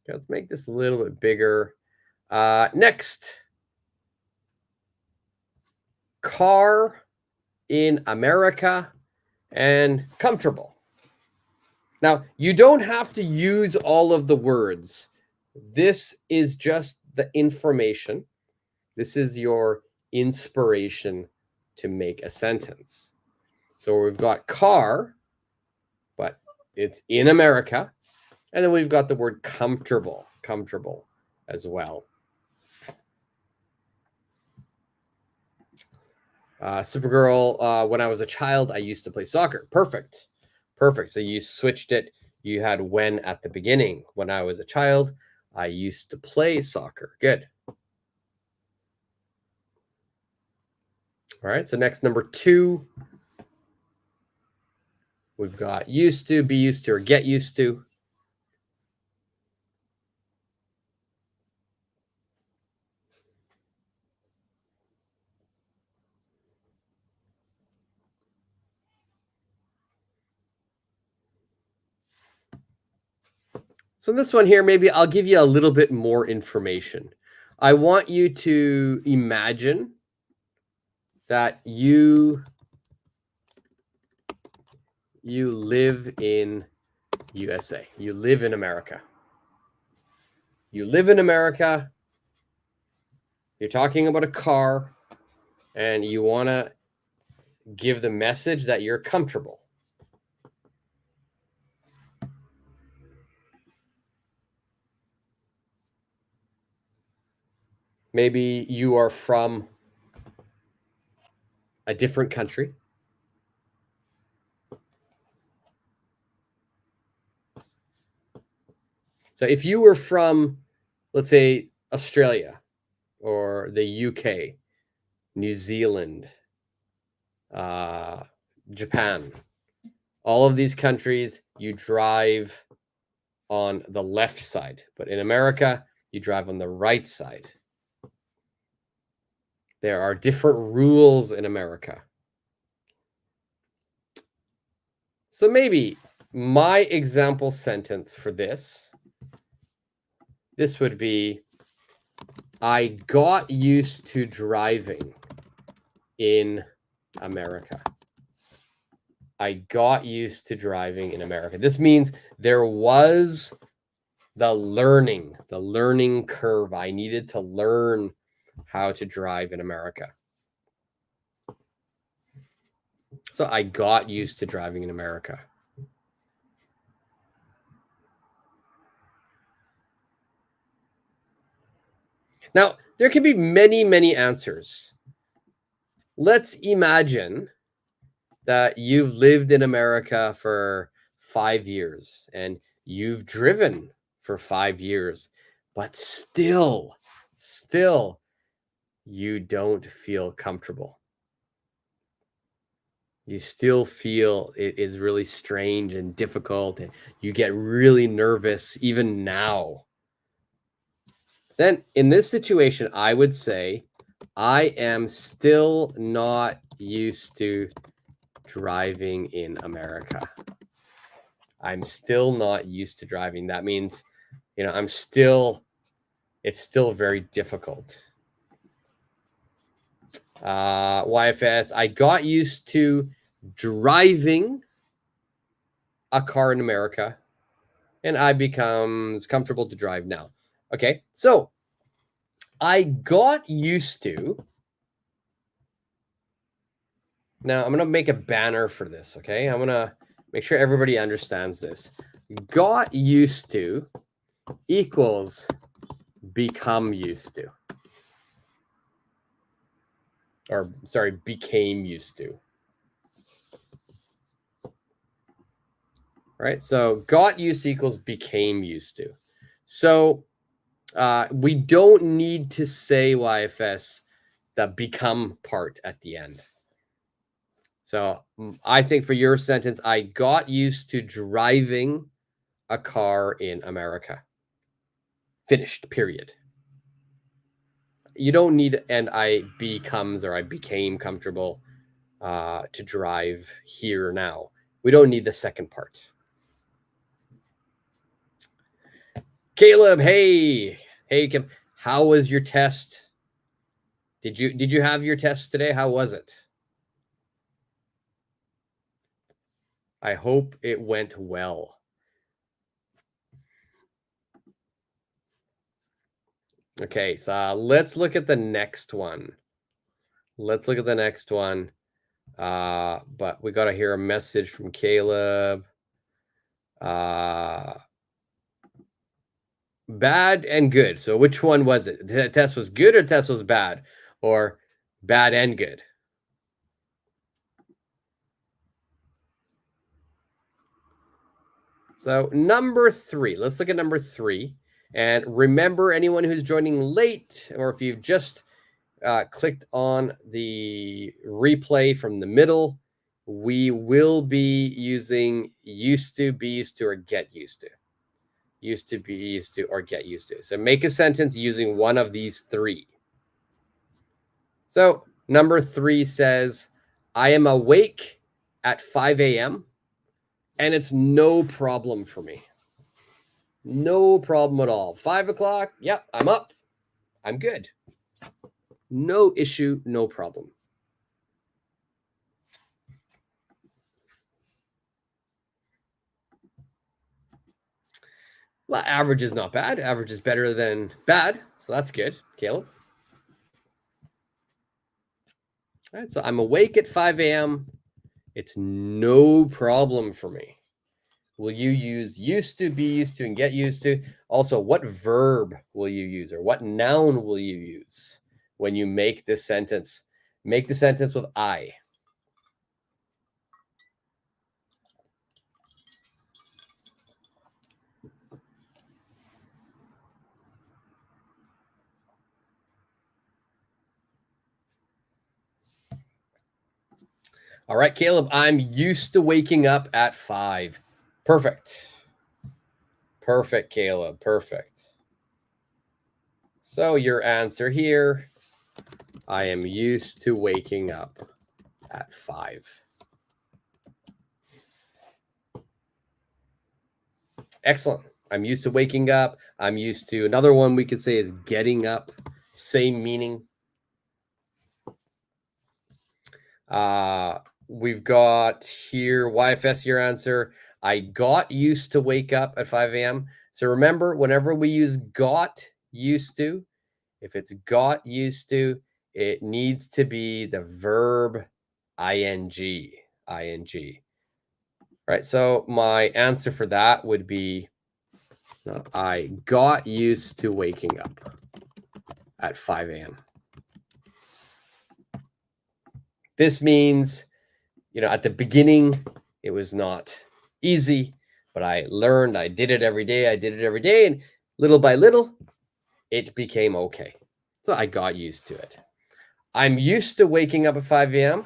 Okay, let's make this a little bit bigger. Next. Car in America and comfortable. Now, you don't have to use all of the words. This is just the information. This is your inspiration to make a sentence. So we've got car, but it's in America. And then we've got the word comfortable as well. Supergirl, when I was a child, I used to play soccer. Perfect. So you switched it. You had when at the beginning. When I was a child, I used to play soccer. Good. All right. So next, number 2. We've got used to, be used to, or get used to. So this one here, maybe I'll give you a little bit more information. I want you to imagine that you live in USA. You live in America. You live in America. You're talking about a car, and you want to give the message that you're comfortable. Maybe you are from a different country. So if you were from, let's say, Australia or the UK, New Zealand, Japan, all of these countries, you drive on the left side. But in America, you drive on the right side. There are different rules in America. So maybe my example sentence for this would be, I got used to driving in America. I got used to driving in America. This means there was the learning curve. I needed to learn how to drive in America. So I got used to driving in America. Now, there can be many, many answers. Let's imagine that you've lived in America for 5 years, and you've driven for 5 years, but still you don't feel comfortable. You still feel it is really strange and difficult, and you get really nervous even now. Then in this situation, I would say, I am still not used to driving in America. I'm still not used to driving. That means, it's still very difficult. YFS, I got used to driving a car in America, and I becomes comfortable to drive now. Okay, so I got used to. Now I'm going to make a banner for this, okay? I'm going to make sure everybody understands this. Got used to equals become used to. Or, sorry, became used to. Right? So got used to equals became used to. So we don't need to say YFS the become part at the end. So I think for your sentence, I got used to driving a car in America. Finished, period. You don't need and I becomes or I became comfortable to drive here now. We don't need the second part. Caleb, hey, Kim, how was your test? Did you have your test today? How was it? I hope it went well. Okay, so let's look at the next one. But we got to hear a message from Caleb. Bad and good. So which one was it? The test was good or test was bad? Or bad and good? So number 3. Let's look at number 3. And remember, anyone who's joining late, or if you've just clicked on the replay from the middle, we will be using used to, be used to, or get used to. Used to, be used to, or get used to. So make a sentence using one of these 3. So number 3 says, I am awake at 5 a.m. and it's no problem for me. No problem at all. 5 o'clock, yep, I'm up. I'm good. No issue, no problem. Well, average is not bad. Average is better than bad, so that's good. Caleb? All right, so I'm awake at 5 a.m. It's no problem for me. Will you use used to, be used to, and get used to? Also, what verb will you use, or what noun will you use when you make this sentence? Make the sentence with I. All right, Caleb, I'm used to waking up at 5. Perfect. Perfect, Caleb. Perfect. So your answer here, I am used to waking up at 5. Excellent. I'm used to waking up. I'm used to, another one we could say is getting up. Same meaning. We've got here, YFS, your answer. I got used to wake up at 5 a.m. So remember, whenever we use got used to, if it's got used to, it needs to be the verb ing. Right? So my answer for that would be, I got used to waking up at 5 a.m. This means, at the beginning, it was not easy, but I learned, I did it every day. And little by little, it became okay. So I got used to it. I'm used to waking up at 5 a.m.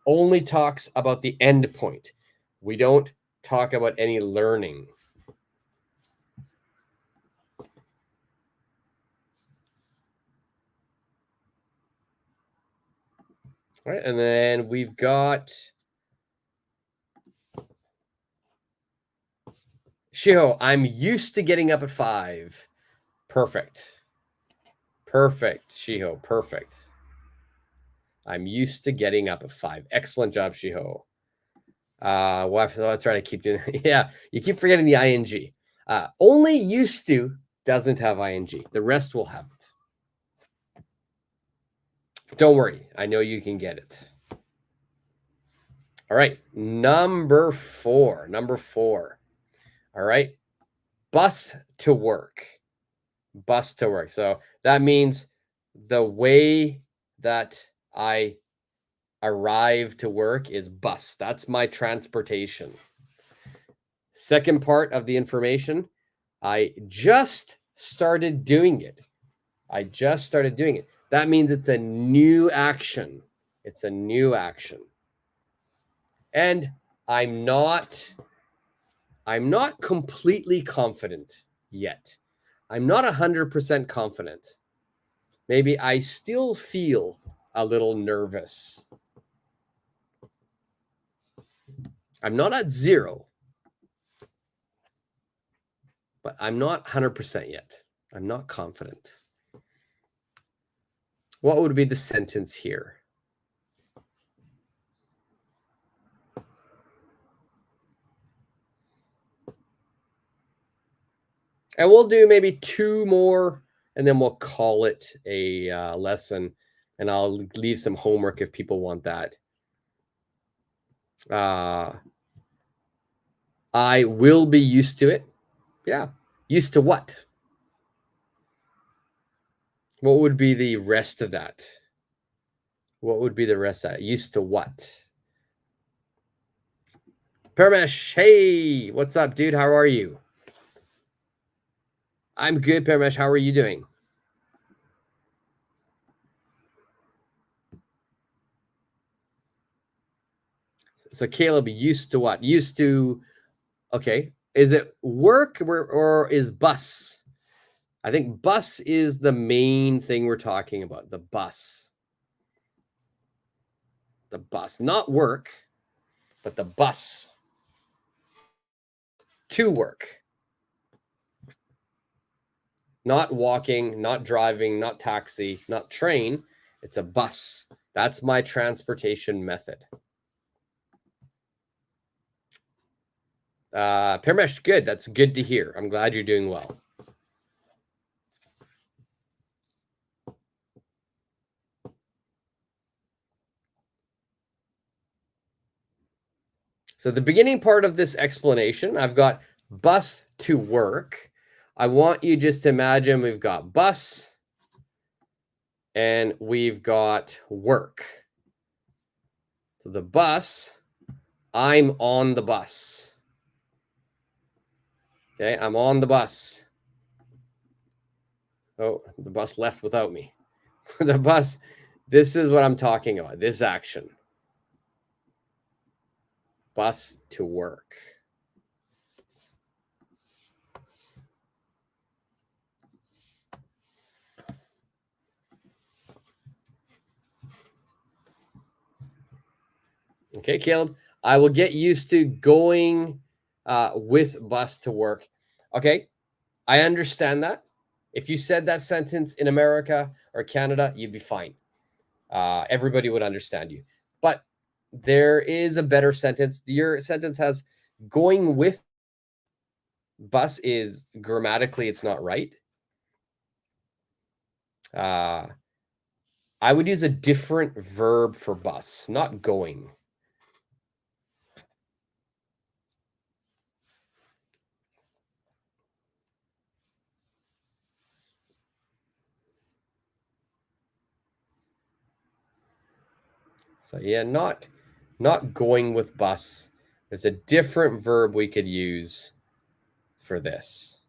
only talks about the end point. We don't talk about any learning. All right, and then we've got Shiho. I'm used to getting up at 5. Perfect. Perfect, Shiho. Perfect. I'm used to getting up at 5. Excellent job, Shiho. Well, that's right. I keep doing it. Yeah, you keep forgetting the ing. Only used to doesn't have ing. The rest will have it. Don't worry. I know you can get it. All right. Number 4. All right. Bus to work. Bus to work. So that means the way that I arrive to work is bus. That's my transportation. Second part of the information, I just started doing it. That means it's a new action. It's a new action. And I'm not completely confident yet. I'm not 100% confident. Maybe I still feel a little nervous. I'm not at 0, but I'm not 100% yet. I'm not confident. What would be the sentence here? And we'll do maybe 2 more, and then we'll call it a lesson. And I'll leave some homework if people want that. I will be used to it. Yeah. Used to what? What would be the rest of that? What would be the rest of that? Used to what? Paramesh, hey, what's up, dude? How are you? I'm good, Paramesh. How are you doing? So Caleb, used to what? Used to, okay. Is it work or is bus? I think bus is the main thing we're talking about. The bus. The bus. Not work, but the bus. To work. Not walking, not driving, not taxi, not train. It's a bus. That's my transportation method. Paramesh, good. That's good to hear. I'm glad you're doing well. So the beginning part of this explanation, I've got bus to work. I want you just to imagine we've got bus and we've got work. So the bus, I'm on the bus. Okay, I'm on the bus. Oh, the bus left without me. The bus, this is what I'm talking about, this action. Bus to work. Okay, Caleb, I will get used to going with bus to work. Okay, I understand that. If you said that sentence in America or Canada, you'd be fine. Everybody would understand you. But there is a better sentence. Your sentence has going with bus is grammatically, it's not right. I would use a different verb for bus, not going. So yeah, not going with bus. There's a different verb we could use for this.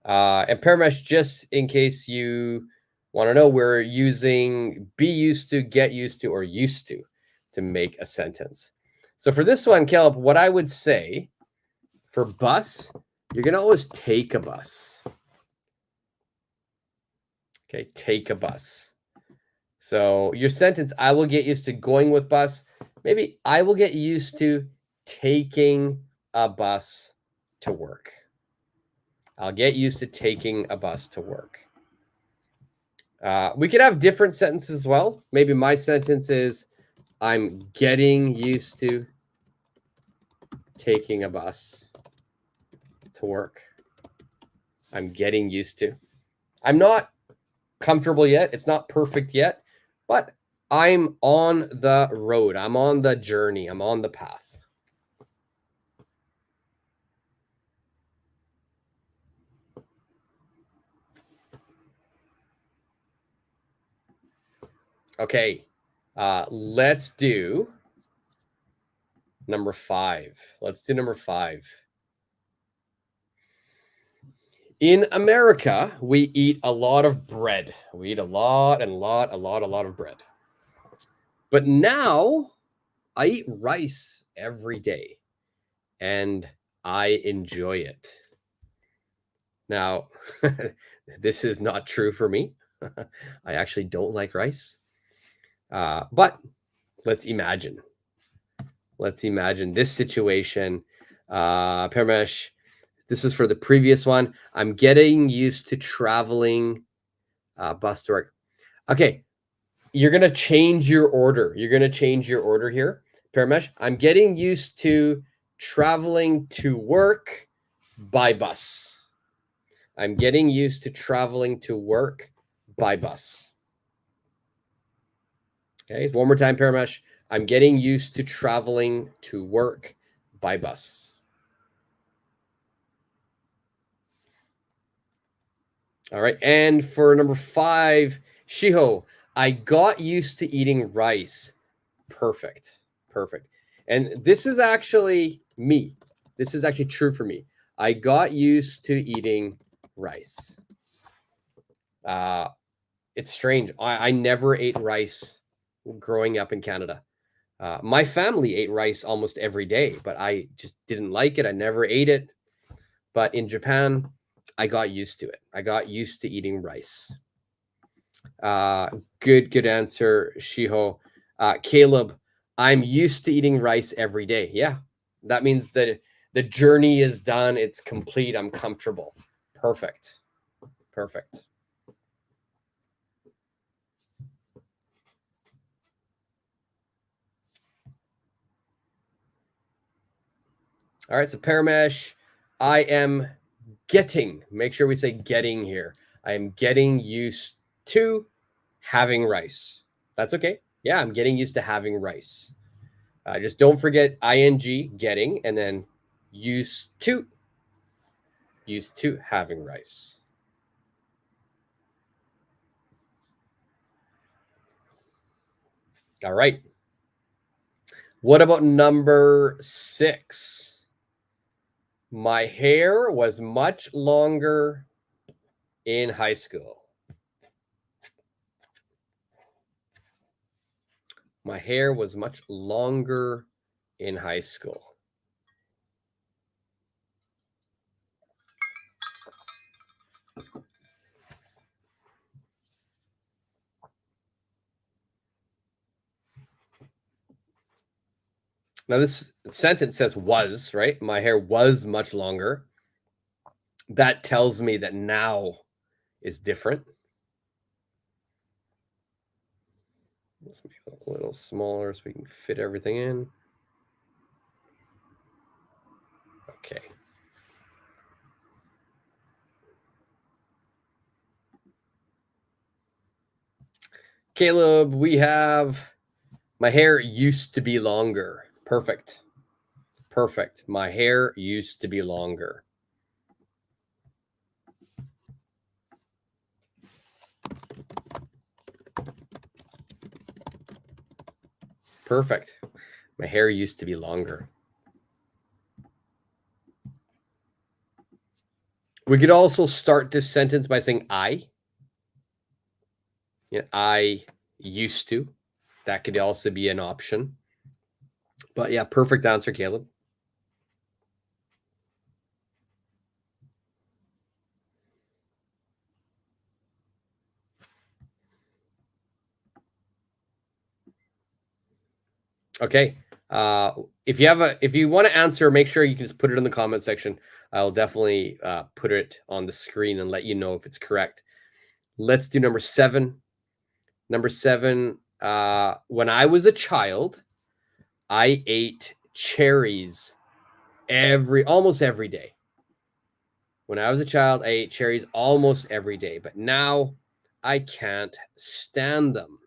And Paramesh, just in case you want to know, we're using be used to, get used to, or used to make a sentence. So for this one, Caleb, what I would say for bus, you're going to always take a bus. Okay, take a bus. So your sentence, I will get used to going with bus. Maybe I will get used to taking a bus to work. I'll get used to taking a bus to work. We could have different sentences as well. Maybe my sentence is, I'm getting used to taking a bus to work. I'm getting used to. I'm not comfortable yet. It's not perfect yet, but I'm on the road. I'm on the journey. I'm on the path. Okay, let's do number 5. Let's do number 5. In America, we eat a lot of bread. We eat a lot of bread. But now I eat rice every day and I enjoy it. Now, this is not true for me. I actually don't like rice. But let's imagine. Let's imagine this situation. Paramesh, this is for the previous one. I'm getting used to traveling bus to work. Okay, you're going to change your order. You're going to change your order here. Paramesh, I'm getting used to traveling to work by bus. I'm getting used to traveling to work by bus. Okay, one more time, Paramesh. I'm getting used to traveling to work by bus. All right, and for number 5, Shiho, I got used to eating rice. Perfect, perfect. And this is actually me. This is actually true for me. I got used to eating rice. It's strange. I never ate rice growing up in Canada. My family ate rice almost every day, but I just didn't like it. I never ate it. But in Japan, I got used to it. I got used to eating rice. Good answer, Shiho. Caleb, I'm used to eating rice every day. Yeah, that means that the journey is done. It's complete. I'm comfortable. Perfect. Perfect. All right, so Paramesh, I am getting, make sure we say getting here. I am getting used to having rice. That's okay. Yeah, I'm getting used to having rice. Just don't forget ing, getting, and then used to having rice. All right. What about number 6? My hair was much longer in high school. My hair was much longer in high school. Now, this sentence says was, right? My hair was much longer. That tells me that now is different. Let's make it a little smaller so we can fit everything in. Okay. Caleb, we have my hair used to be longer. Perfect. Perfect. My hair used to be longer. Perfect. My hair used to be longer. We could also start this sentence by saying I. Yeah, I used to. That could also be an option. But yeah, perfect answer, Caleb. Okay. If you want to answer, make sure you can just put it in the comment section. I'll definitely put it on the screen and let you know if it's correct. Let's do number 7. Number 7, when I was a child, I ate cherries almost every day. When I was a child, I ate cherries almost every day, but now I can't stand them.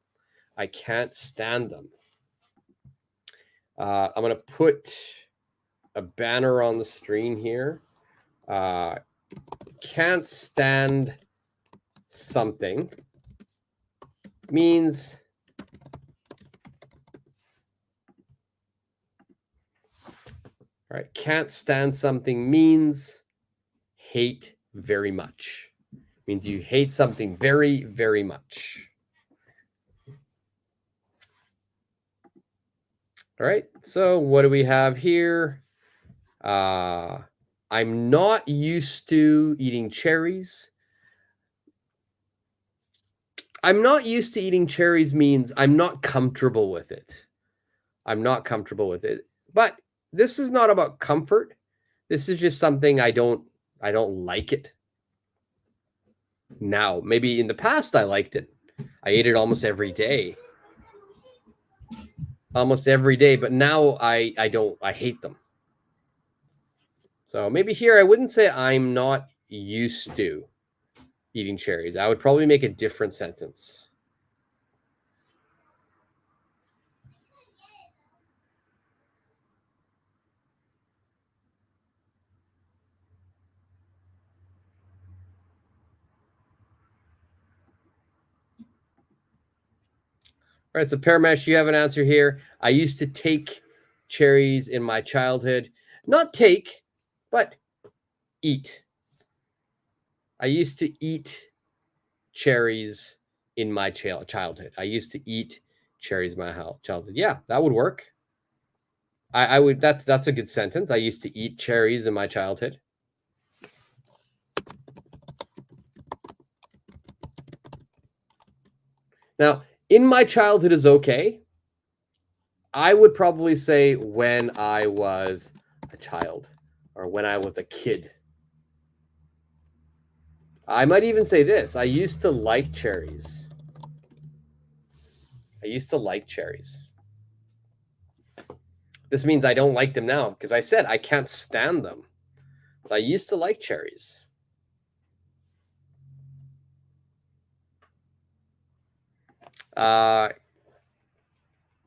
I can't stand them. I'm going to put a banner on the screen here. Can't stand something means all right, can't stand something means hate very much. Means you hate something very, very much. All right, so what do we have here? I'm not used to eating cherries. I'm not used to eating cherries means I'm not comfortable with it. I'm not comfortable with it. But this is not about comfort. This is just something I don't like it. Now, maybe in the past I liked it. I ate it almost every day. Almost every day, but now I hate them. So maybe here I wouldn't say I'm not used to eating cherries. I would probably make a different sentence. All right, so Paramesh, you have an answer here. I used to take cherries in my childhood. Not take, but eat. I used to eat cherries in my childhood. I used to eat cherries in my childhood. Yeah, that would work. I would. That's a good sentence. I used to eat cherries in my childhood. Now, in my childhood is okay. I would probably say when I was a child or when I was a kid. I might even say this. I used to like cherries. I used to like cherries. This means I don't like them now because I said I can't stand them. So I used to like cherries.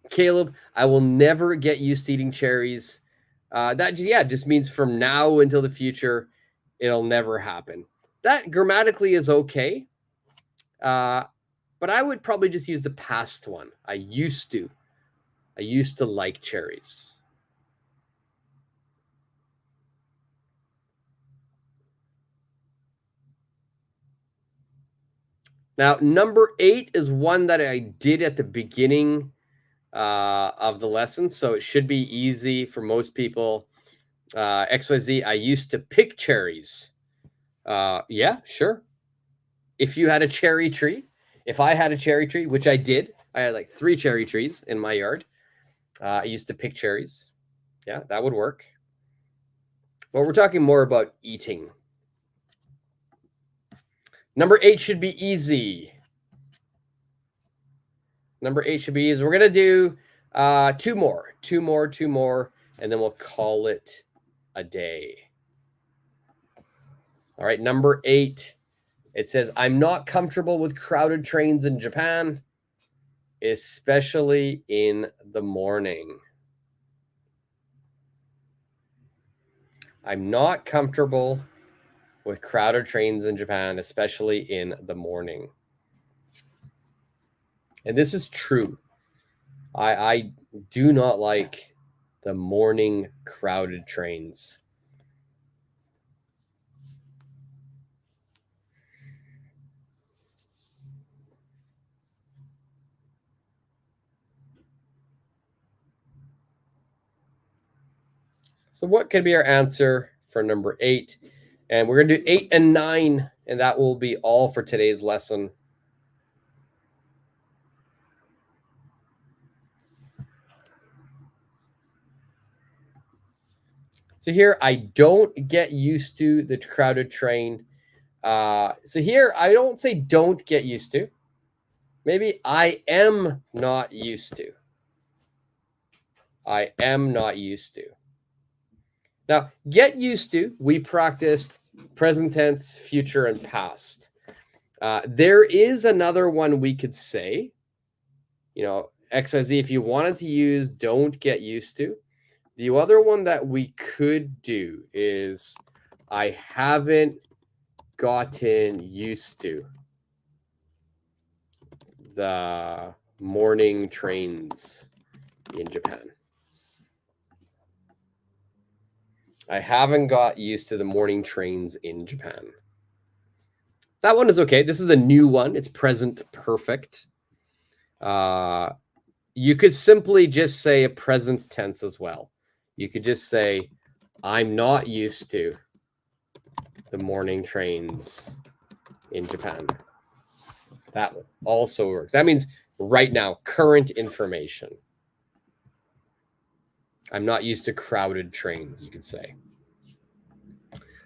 Caleb, I will never get used to eating cherries. That just means from now until the future, it'll never happen. That grammatically is okay. But I would probably just use the past one. I used to like cherries. Now, number 8 is one that I did at the beginning of the lesson, so it should be easy for most people. XYZ, I used to pick cherries. Yeah, sure. If you had a cherry tree, if I had a cherry tree, which I did, I had like 3 cherry trees in my yard. I used to pick cherries. Yeah, that would work. But we're talking more about eating. Number 8 should be easy. Number 8 should be easy. We're going to do 2 more, and then we'll call it a day. All right, number 8. It says, I'm not comfortable with crowded trains in Japan, especially in the morning. I'm not comfortable with crowded trains in Japan, especially in the morning. And this is true. I do not like the morning crowded trains. So what could be our answer for number 8? And we're going to do 8 and 9, and that will be all for today's lesson. So here, I don't get used to the crowded train. So here, I don't say don't get used to. Maybe I am not used to. I am not used to. Now, get used to, we practiced present tense, future, and past. There is another one we could say, XYZ, if you wanted to use don't get used to. The other one that we could do is I haven't gotten used to the morning trains in Japan. I haven't got used to the morning trains in Japan. That one is okay. This is a new one. It's present perfect. You could simply just say a present tense as well. You could just say, I'm not used to the morning trains in Japan. That also works. That means right now, current information. I'm not used to crowded trains, you could say.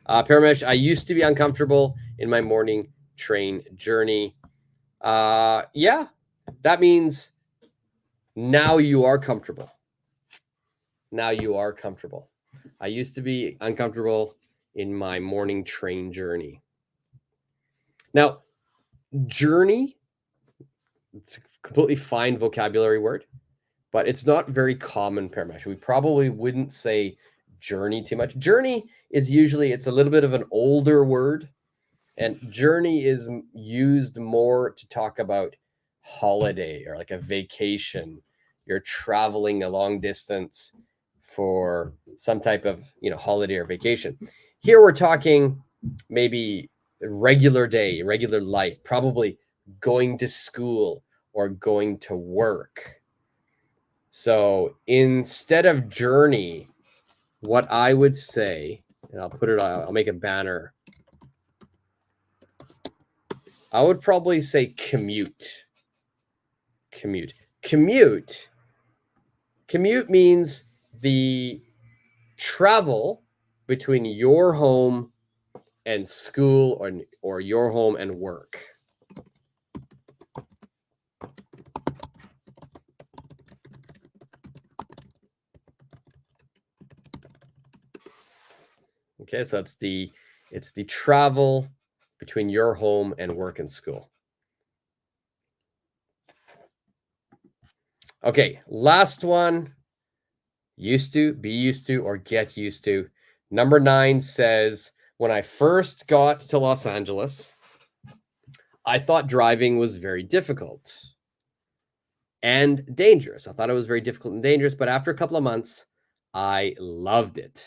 Paramesh, I used to be uncomfortable in my morning train journey. Yeah, that means now you are comfortable. Now you are comfortable. I used to be uncomfortable in my morning train journey. Now, journey, it's a completely fine vocabulary word, but it's not very common, Paramesh. We probably wouldn't say journey too much. Journey is usually, it's a little bit of an older word, and journey is used more to talk about holiday or like a vacation. You're traveling a long distance for some type of holiday or vacation. Here we're talking maybe regular day, regular life, probably going to school or going to work. So instead of journey, what I would say, and I'll make a banner. I would probably say commute. Commute means the travel between your home and school or your home and work. Okay, so it's the travel between your home and work and school. Okay, last one. Used to, be used to, or get used to. Number 9 says, when I first got to Los Angeles, I thought driving was very difficult and dangerous. I thought it was very difficult and dangerous, but after a couple of months, I loved it.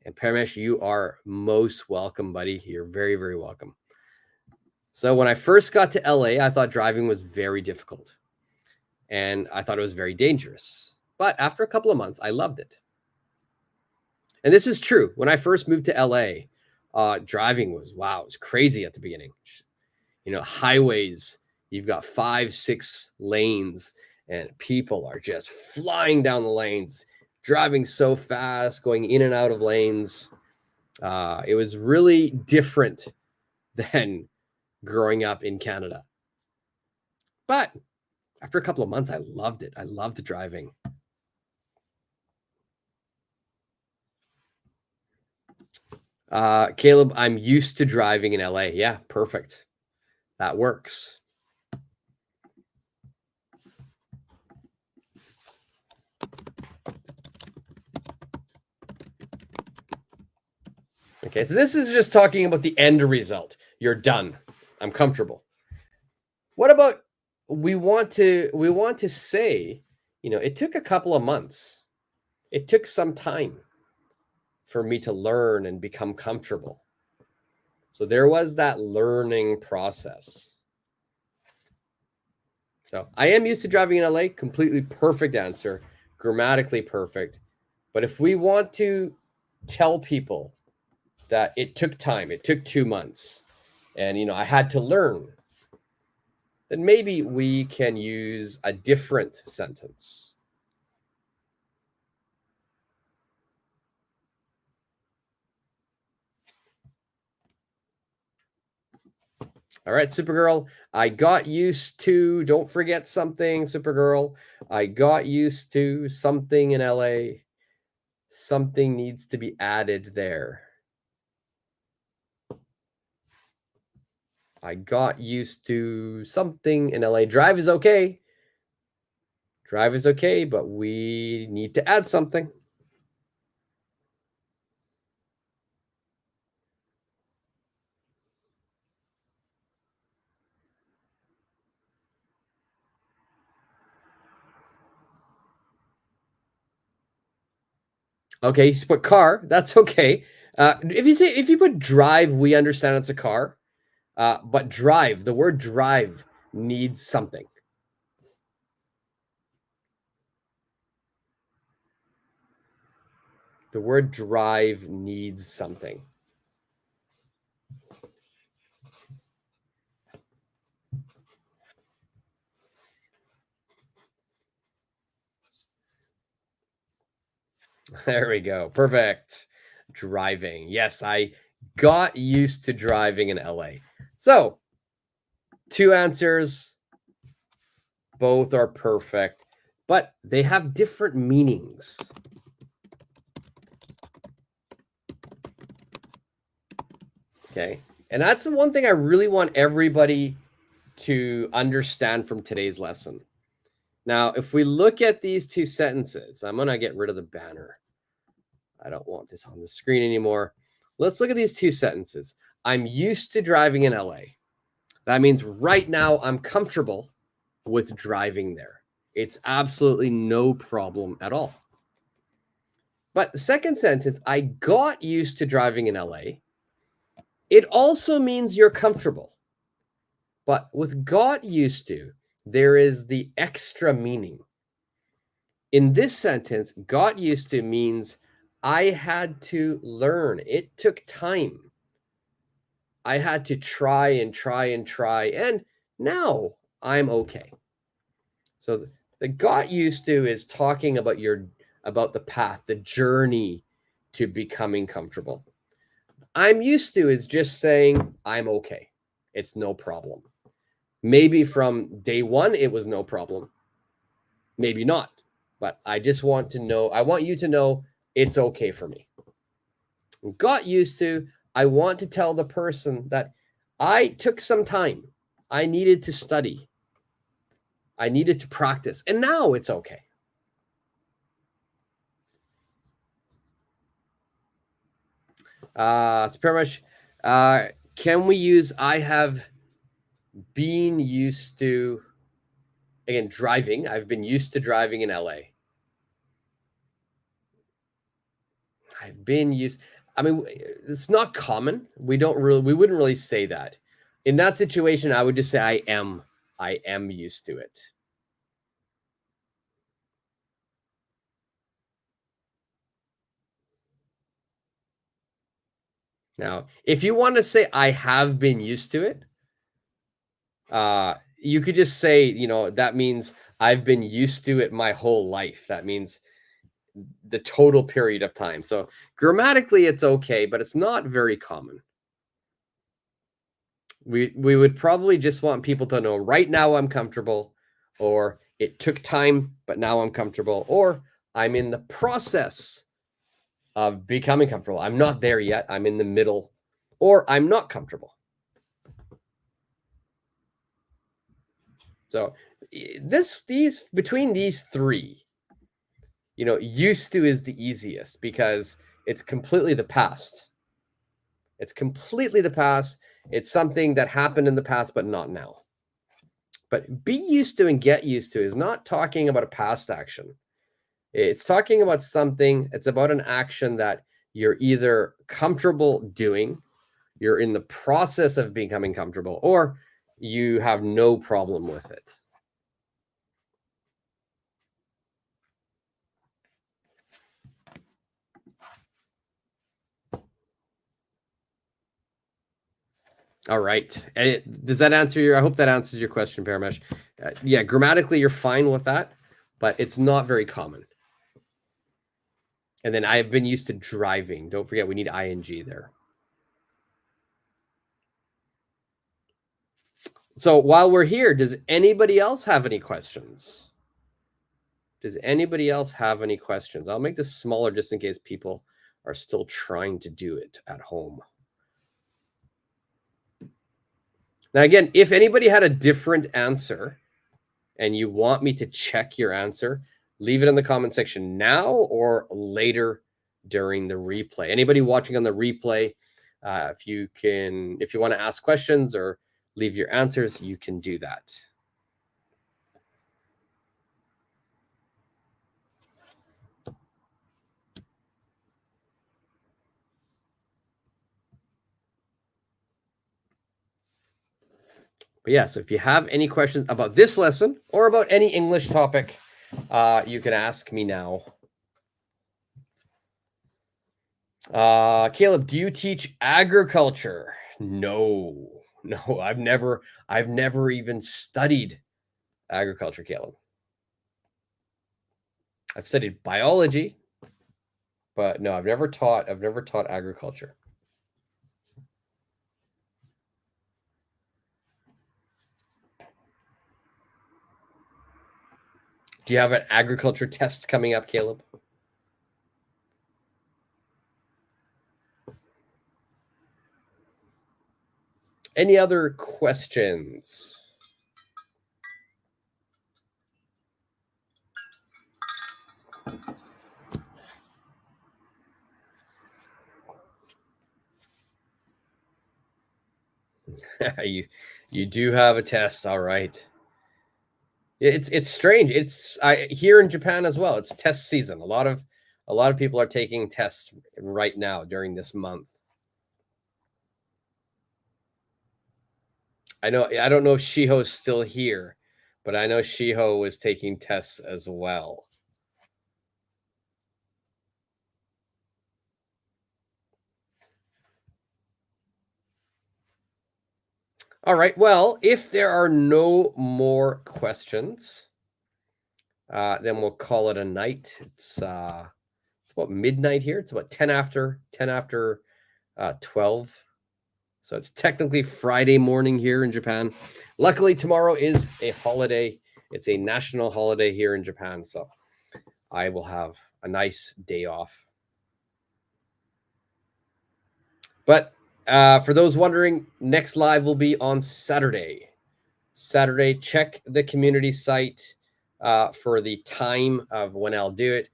And Paramesh, you are most welcome, buddy. You're very, very welcome. So when I first got to LA, I thought driving was very difficult and I thought it was very dangerous. But after a couple of months, I loved it. And this is true. When I first moved to LA, driving was, it was crazy at the beginning. Highways, you've got 5-6 lanes and people are just flying down the lanes, driving so fast, going in and out of lanes. It was really different than growing up in Canada. But after a couple of months, I loved it. I loved driving. Caleb, I'm used to driving in LA. Yeah, perfect. That works. Okay, so this is just talking about the end result. You're done. I'm comfortable. What about we want to say, it took a couple of months. It took some time for me to learn and become comfortable. So there was that learning process. So I am used to driving in LA. Completely perfect answer. Grammatically perfect. But if we want to tell people that it took time, it took 2 months, and I had to learn, then maybe we can use a different sentence. All right, Supergirl, I got used to, don't forget something, Supergirl. I got used to something in LA. Something needs to be added there. I got used to something in LA. Drive is okay. Drive is okay, but we need to add something. Okay, you put car. That's okay. If you put drive, we understand it's a car. But drive, the word drive needs something. The word drive needs something. There we go. Perfect. Driving. Yes, I got used to driving in LA. So, 2 answers. Both are perfect, but they have different meanings. Okay. And that's the one thing I really want everybody to understand from today's lesson. Now, if we look at these 2 sentences, I'm going to get rid of the banner. I don't want this on the screen anymore. Let's look at these 2 sentences. I'm used to driving in LA. That means right now I'm comfortable with driving there. It's absolutely no problem at all. But the second sentence, I got used to driving in LA. It also means you're comfortable. But with got used to, there is the extra meaning. In this sentence, got used to means I had to learn. It took time. I had to try and try and try, and now I'm okay. So the got used to is talking about the path, the journey to becoming comfortable. I'm used to is just saying I'm okay. It's no problem. Maybe from day one it was no problem. Maybe not. But I just want to know, I want you to know it's okay for me. Got used to, I want to tell the person that I took some time. I needed to study. I needed to practice. And now it's okay. It's pretty much, can we use I have been used to, again, driving. I've been used to driving in LA. I've been used, I mean, it's not common. We wouldn't really say that. In that situation, I would just say I am used to it. Now, if you want to say I have been used to it, you could just say, that means I've been used to it my whole life. That means the total period of time. So grammatically, it's okay, but it's not very common. We would probably just want people to know right now I'm comfortable, or it took time, but now I'm comfortable, or I'm in the process of becoming comfortable. I'm not there yet. I'm in the middle, or I'm not comfortable. So between these 3, used to is the easiest because it's completely the past. It's completely the past. It's something that happened in the past, but not now. But be used to and get used to is not talking about a past action. It's talking about something, it's about an action that you're either comfortable doing, you're in the process of becoming comfortable, or you have no problem with it. All right. And does that answer your? I hope that answers your question, Paramesh. Yeah, grammatically you're fine with that, but it's not very common. And then I've been used to driving. Don't forget we need ing there. So while we're here, does anybody else have any questions? Does anybody else have any questions? I'll make this smaller just in case people are still trying to do it at home. Now, again, if anybody had a different answer and you want me to check your answer, leave it in the comment section now or later during the replay. Anybody watching on the replay, if you want to ask questions or leave your answers, you can do that. But yeah, so if you have any questions about this lesson or about any English topic, you can ask me now. Caleb, do you teach agriculture? No, I've never even studied agriculture, Caleb. I've studied biology, but no, I've never taught agriculture. Do you have an agriculture test coming up, Caleb? Any other questions? You do have a test, all right. It's strange. It's here in Japan as well. It's test season. A lot of people are taking tests right now during this month. I don't know if Shiho's still here, but I know Shiho was taking tests as well. All right. Well, if there are no more questions, then we'll call it a night. It's about midnight here. It's about 10 after 12. So it's technically Friday morning here in Japan. Luckily, tomorrow is a holiday. It's a national holiday here in Japan. So I will have a nice day off. But for those wondering, next live will be on Saturday. Check the community site for the time of when I'll do it.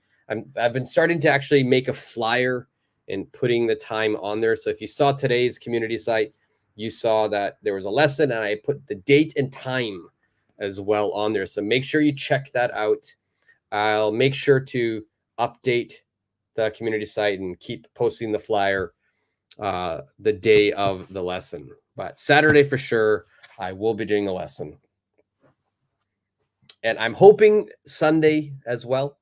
I've been starting to actually make a flyer and putting the time on there. So if you saw today's community site, you saw that there was a lesson and I put the date and time as well on there. So make sure you check that out. I'll make sure to update the community site and keep posting the flyer the day of the lesson. But Saturday for sure, I will be doing a lesson. And I'm hoping Sunday as well.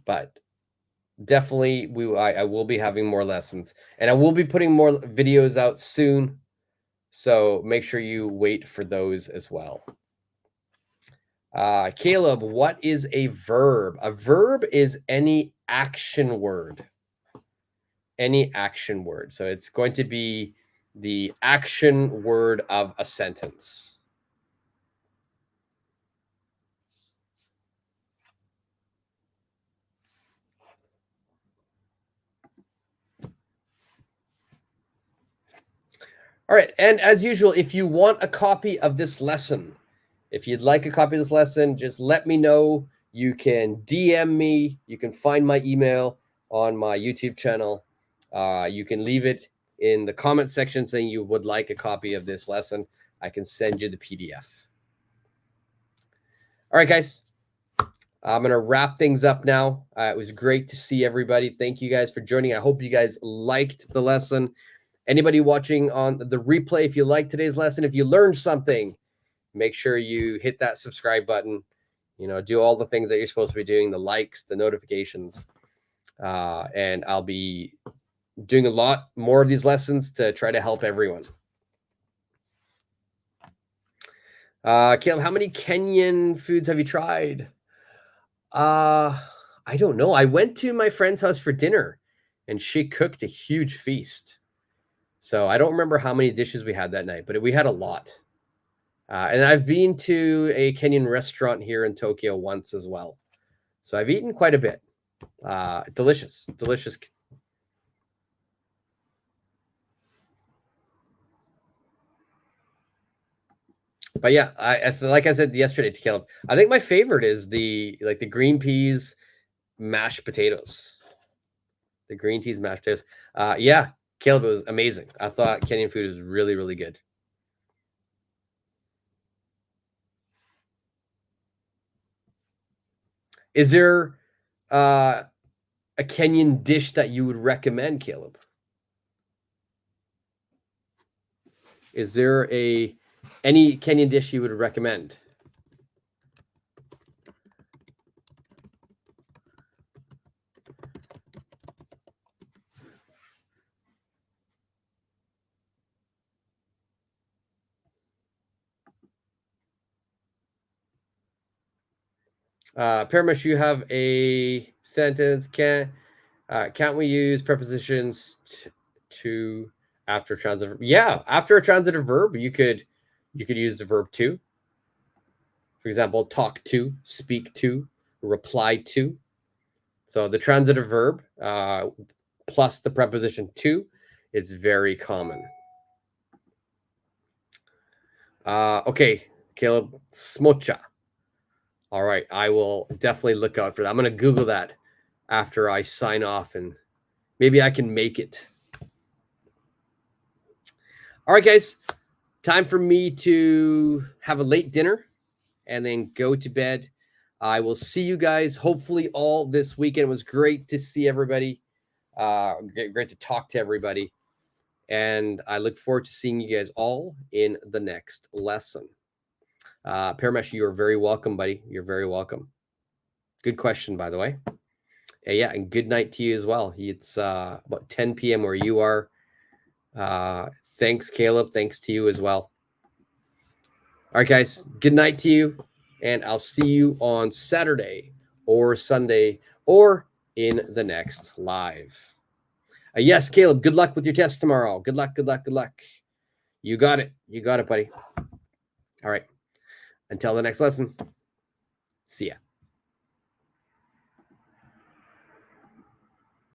But definitely I will be having more lessons, and I will be putting more videos out soon. So make sure you wait for those as well. Caleb, what is a verb? A verb is any action word. Any action word. So it's going to be the action word of a sentence. All right. And as usual, if you want a copy of this lesson, if you'd like a copy of this lesson, just let me know. You can DM me. You can find my email on my YouTube channel. You can leave it in the comment section saying you would like a copy of this lesson. I can send you the PDF. All right, guys. I'm going to wrap things up now. It was great to see everybody. Thank you guys for joining. I hope you guys liked the lesson. Anybody watching on the replay, if you liked today's lesson, if you learned something, make sure you hit that subscribe button. Do all the things that you're supposed to be doing, the likes, the notifications, and I'll be doing a lot more of these lessons to try to help everyone. Caleb, how many Kenyan foods have you tried? I don't know. I went to my friend's house for dinner and she cooked a huge feast. So I don't remember how many dishes we had that night, but we had a lot. And I've been to a Kenyan restaurant here in Tokyo once as well. So I've eaten quite a bit. Delicious, delicious. But yeah, like I said yesterday to Caleb, I think my favorite is the green peas mashed potatoes. The green teas mashed potatoes. Yeah, Caleb, it was amazing. I thought Kenyan food was really, really good. Is there a Kenyan dish that you would recommend, Caleb? Is there any Kenyan dish you would recommend? Paramish, you have a sentence. Can't we use prepositions to after transitive? Yeah, after a transitive verb, you could use the verb to. For example, talk to, speak to, reply to. So the transitive verb plus the preposition to is very common. Okay, Caleb, smocha. All right, I will definitely look out for that. I'm going to Google that after I sign off, and maybe I can make it. All right, guys, time for me to have a late dinner and then go to bed. I will see you guys hopefully all this weekend. It was great to see everybody. Great to talk to everybody. And I look forward to seeing you guys all in the next lesson. Paramesh, you are very welcome, buddy. You're very welcome. Good question, by the way. Yeah, and good night to you as well. It's about 10 p.m. where you are. Thanks, Caleb. Thanks to you as well. All right, guys. Good night to you. And I'll see you on Saturday or Sunday or in the next live. Yes, Caleb, good luck with your test tomorrow. Good luck, good luck, good luck. You got it. You got it, buddy. All right. Until the next lesson. See ya.